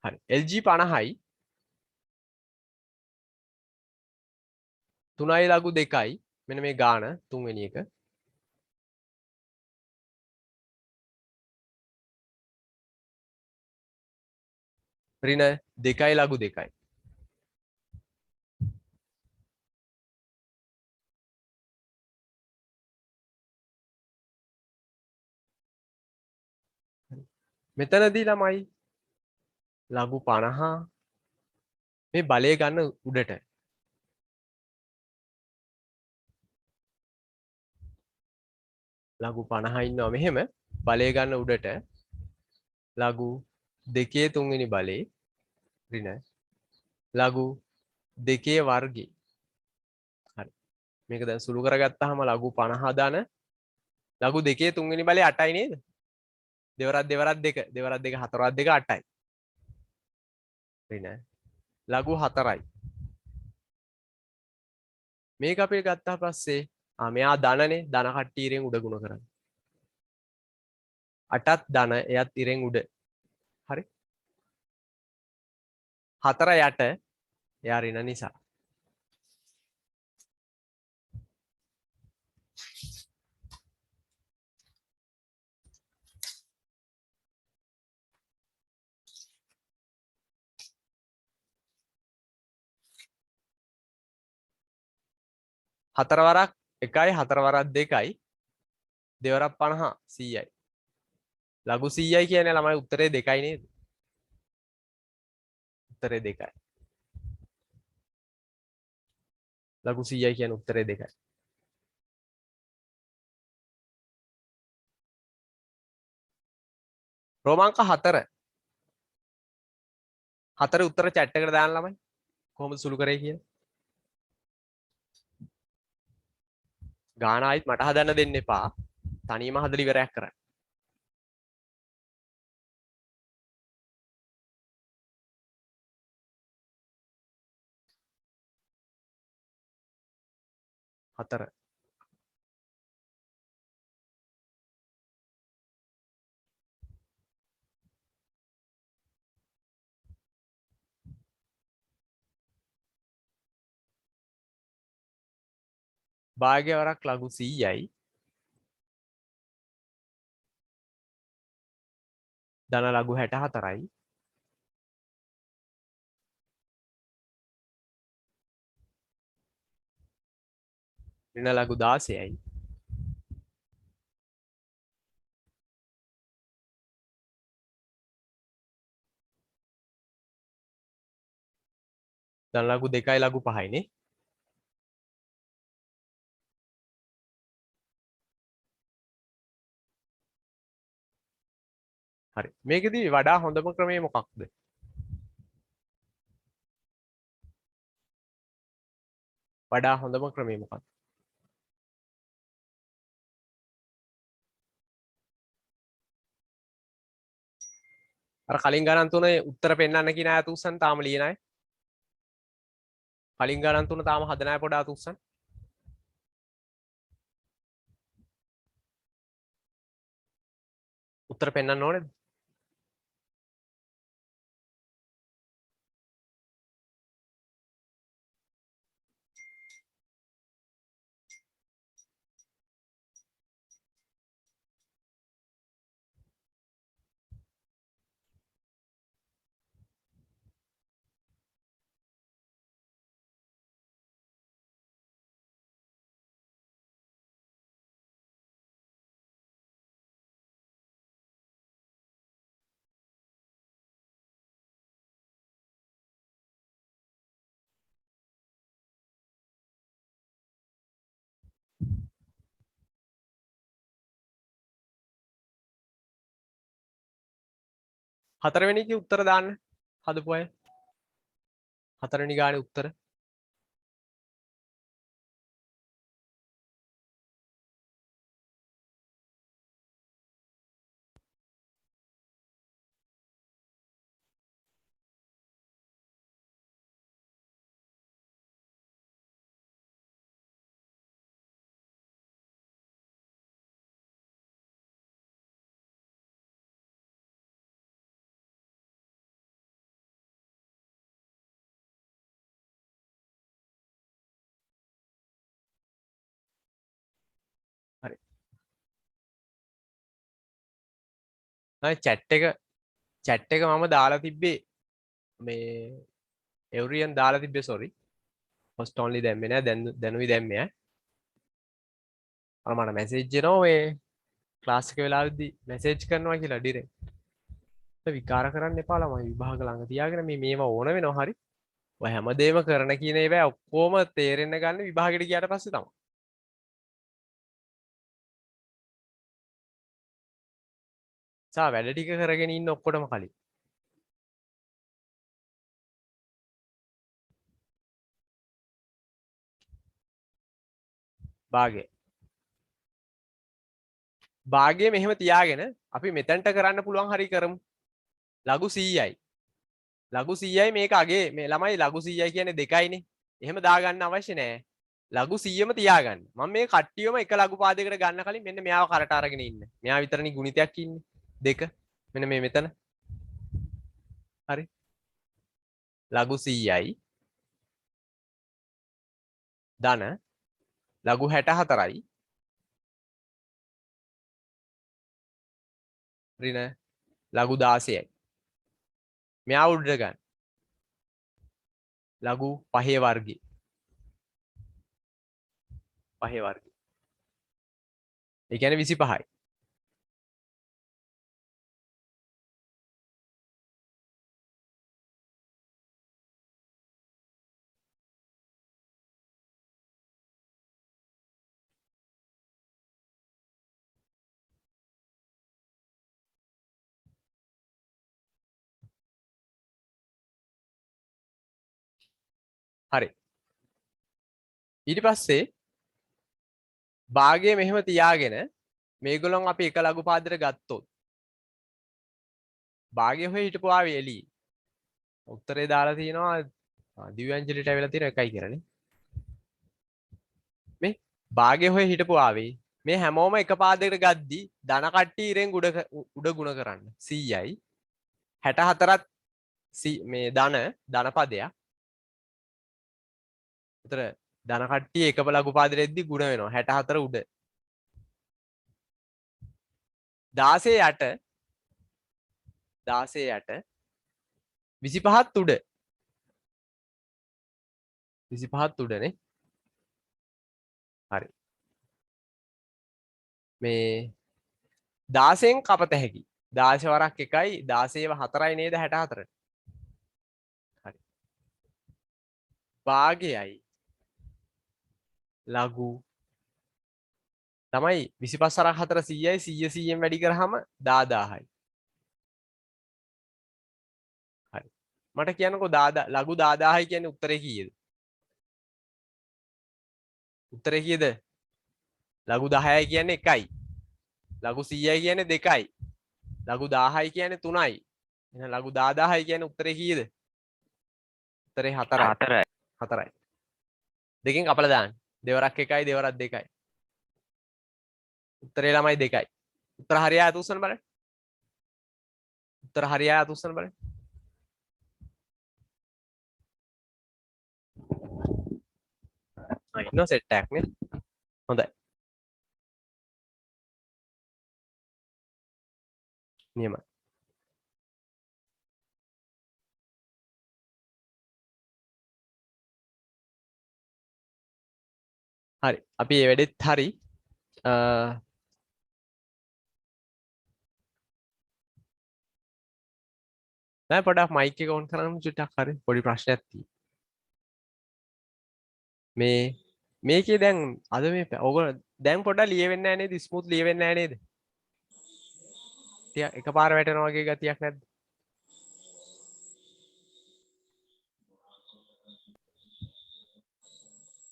හරි LG 50යි 3යි ලඝු 2යි මෙන්න මේ ගාන තුන්වෙනි එක. ඍණ 2යි ලඝු 2යි. මෙතනදී ළමයි ලඝු 50 මේ බලය ගන්න උඩට. ලඝු 50 ඉන්නවා මෙහෙම බලය ගන්න උඩට ලඝු 2 තුන්වෙනි බලේ ඍණ ලඝු 2 වර්ගේ. හරි. මේක දැන් සුළු කරගත්තාම ලඝු 50 ධන ලඝු 2 තුන්වෙනි බලේ 8යි නේද? දෙවරක් 2 දෙවරක් 2 හතරක් 2 8යි. ඍණ ලඝු 4යි. මේක අපි ගත්තා පස්සේ මෙයා ධනනේ ධන කට්ටිය ඉරෙන් උඩ ගුණ කරන්නේ. 8ත් ධන එයත් ඉරෙන් උඩ. හරි. 4 යට එයා ඍණ නිසා. හතර වරක් 1යි 4 වරක් 2යි දෙවරක් 50 100යි. ලඝු 100යි කියන්නේ ළමයි උත්තරේ 2යි නේද? උත්තරේ 2යි. ලඝු 100යි කියන්නේ උත්තරේ 2යි. රෝමාංක 4. 4 උත්තර chat එකට දාන්න ළමයි. කොහොමද සුළු කරේ කියලා. ගාන ආයිත් මට හදන්න දෙන්න එපා. තනියම හදලා ඉවරයක් කරන්න. හතර භාග්‍යවරක් ලඝු 100යි ධන ලඝු 64යි ඍණ ලඝු 16යි ධන ලඝු 2යි ලඝු 5යි නේ. හරි. මේකෙදි වඩා හොඳම ක්‍රමය මොකක්ද? වඩා හොඳම ක්‍රමය මොකක්ද? අර කලින් ගණන් තුනේ උත්තර පෙන්නන්න කියන අය අතුස්සන් තාම ලියන අය. කලින් ගණන් තුන තාම හදන අය පොඩ අතුස්සන්. උත්තර පෙන්නන්න ඕනේද? හතරවෙනි එකේ උත්තර දාන්න හදපු අය. හතරවෙනි ගානේ උත්තර. හරි. දැන් chat එක මම දාලා තිබ්බේ මේ එවරියන් දාලා තිබ්බේ sorry. first only දැම්මේ නෑ දැනුයි දැම්මේ ඈ. අර මට මැසේජ් එනවා මේ ක්ලාස් එක වෙලාවෙදි මැසේජ් කරනවා කියලා ඩිරෙක්ට්. විකාර කරන්න එපා ළමයි විභාග ළඟ තියාගෙන මේවා ඕන වෙනවා හරි. ඔය හැමදේම කරන කියන ඒවා ඔක්කොම තේරෙන්න ගන්න විභාගෙට ගියාට පස්සේ තමයි. සා වැඩ ටික කරගෙන ඉන්න ඔක්කොටම කලින්. භාගය මෙහෙම තියාගෙන අපි මෙතනට කරන්න පුළුවන් හරි කරමු. ලඝු 100යි. ලඝු 100යි මේක අගේ මේ ළමයි ලඝු 100යි කියන්නේ 2යිනේ. එහෙම දාගන්න අවශ්‍ය නැහැ. ලඝු 100ම තියාගන්න. මම මේ කට්ටියම එක ලඝු පාදයකට ගන්න කලින් මෙන්න මෙයාව කරට අරගෙන ඉන්න. මෙයා විතරනේ ගුණිතයක් ඉන්නේ. 2. මෙන්න මේ මෙතන. හරි. ලඝු 100යි. ධන ලඝු 64යි. ඍණ ලඝු 16යි. මෙයා උඩට ගන්න. ලඝු 5 වර්ගය. 5 වර්ගය. ඒ කියන්නේ 25යි. හරි. ඊට පස්සේ භාගය මෙහෙම තියාගෙන මේගොල්ලන් අපි එක ලඝු පාදයට ගත්තොත් භාගය හොය හිටපු ආවේ එළියේ. උත්තරේ දාලා තියෙනවා දිව්‍යංජලිට ඇවිල්ලා තියෙන එකයි කියලානේ. මේ භාගය හොය හිටපු ආවේ මේ හැමෝම එක පාදයකට ගද්දි ධන කට්ටිය ඉරෙන් උඩ ගුණ කරන්න 100යි 64ත් මේ ධන පදයක්. උතර ධන කට්ටිය එකම ලඝු පාදෙද්දි ගුණ වෙනවා 64 උඩ 16 යට 25ත් උඩ 25ත් උඩනේ හරි මේ 16න් කපත හැකි 16 වරක් 1යි 16ව 4යි නේද 64ට හරි භාගයයි ලඝු තමයි 25 වරක් 4 100යි 100 100ෙන් වැඩි කරාම 10000යි හරි මට කියන්නකෝ 10000 ලඝු 10000යි කියන්නේ උත්තරේ කීයද උත්තරේ කීයද ලඝු 10යි කියන්නේ 1යි ලඝු 100යි කියන්නේ 2යි ලඝු 1000යි කියන්නේ 3යි එහෙනම් ලඝු 10000යි කියන්නේ උත්තරේ කීයද උත්තරේ 4යි 4යි දෙකෙන් කපලා දාන්න දෙවරක් 1යි දෙවරක් 2යි උත්තරේ ළමයි 2යි උත්තර හරියට උස්සන්න බලන්න උත්තර හරියට උස්සන්න බලන්න ඉන්නවා සෙට් එකක් නේ හොඳයි නියමයි හරි අපි මේ වැඩෙත් හරි දැන් පොඩක් මයික් එක ඔන් කරන්න චුට්ටක් හරි පොඩි ප්‍රශ්නයක් තියෙනවා මේකේ දැන් අද මේ ඔයගොල්ලෝ දැන් පොඩ්ඩක් ලියවෙන්නේ නැහැ නේද ස්මූත් ලියවෙන්නේ නැහැ නේද ටික එකපාර වැටෙනවා වගේ ගතියක් නැද්ද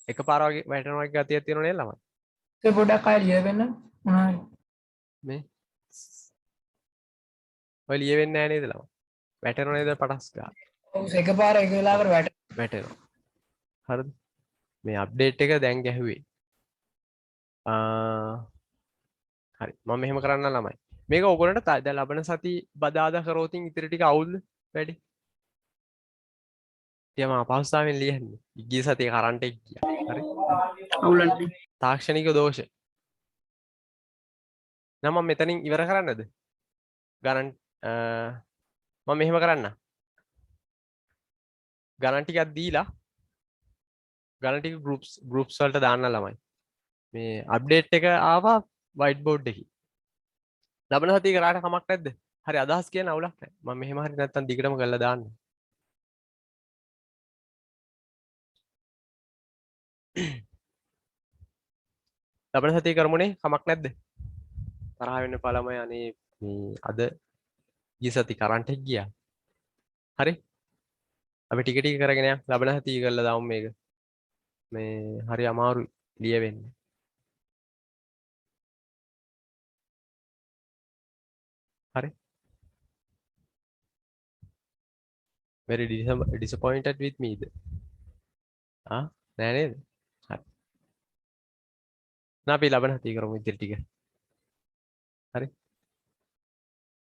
එකපාර වගේ වැටෙනවා වගේ ගතියක් තියෙනව නේද ළමයි ඒ පොඩක් අය ලියවෙන්න මොනවාරි මේ ඔය ලියවෙන්නේ නැහැ නේද ළමයි වැටෙනව නේද පටස් ගන්න ඔව් එකපාර එක වෙලාවකට වැටෙනවා හරිද මේ අප්ඩේට් එක දැන් ගැහුවේ හරි මම මෙහෙම කරන්න ළමයි මේක ඔයගොල්ලන්ට දැන් ලබන සති බදාදා කරෝතින් ඉතින් ටික අවුල්ද වැඩි තියම අපහසුතාවෙන් ලියන්නේ ගිය සතියේ කරන්ට් එක ගියා හරි අවුලන්නේ තාක්ෂණික දෝෂ නම් මම මෙතනින් ඉවර කරන්නද ගණන් මම මෙහෙම කරන්න ගණන් ටිකක් දීලා ගණන් ටික groups වලට දාන්න ළමයි මේ අප්ඩේට් එක ආවා white board එකේ ලබන සතියේ කරාට කමක් නැද්ද හරි අදහස් කියන අවුලක් නැහැ මම මෙහෙම හරි නැත්තම් දිගටම කරලා දාන්න ලබන සතියේ කරමුනේ කමක් නැද්ද තරහ වෙන්න පළමයි අනේ මේ අද ගිය සති කරන්ට් එක ගියා හරි අපි ටික ටික කරගෙන යන්න ලබන සතියේ කරලා දාමු මේක මේ හරි අමාරුයි ලියවෙන්නේ හරි very disappointed with me නෑ නේද හරි අපි ලබන සතියේ කරමු ඉතින් ටික හරි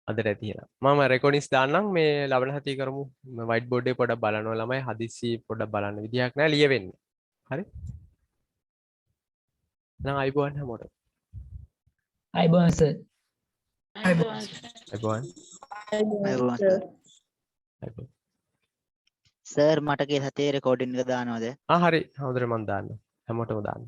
අදට ඇති එහෙනම් මම රෙකෝඩින්ස් දාන්නම් මේ ලබන සතියේ කරමු white board එකේ පොඩ්ඩක් බලනවා ළමයි හදිස්සි පොඩ්ඩක් බලන්න විදියක් නෑ ලියවෙන්නේ හරි නම් අයිබෝන් හැමෝටම අයිබෝන් සර් අයිබෝන් සර් මට ගිය සතියේ රෙකෝඩින් එක දානවද? හරි හොඳට මම දාන්න හැමෝටම දාන්න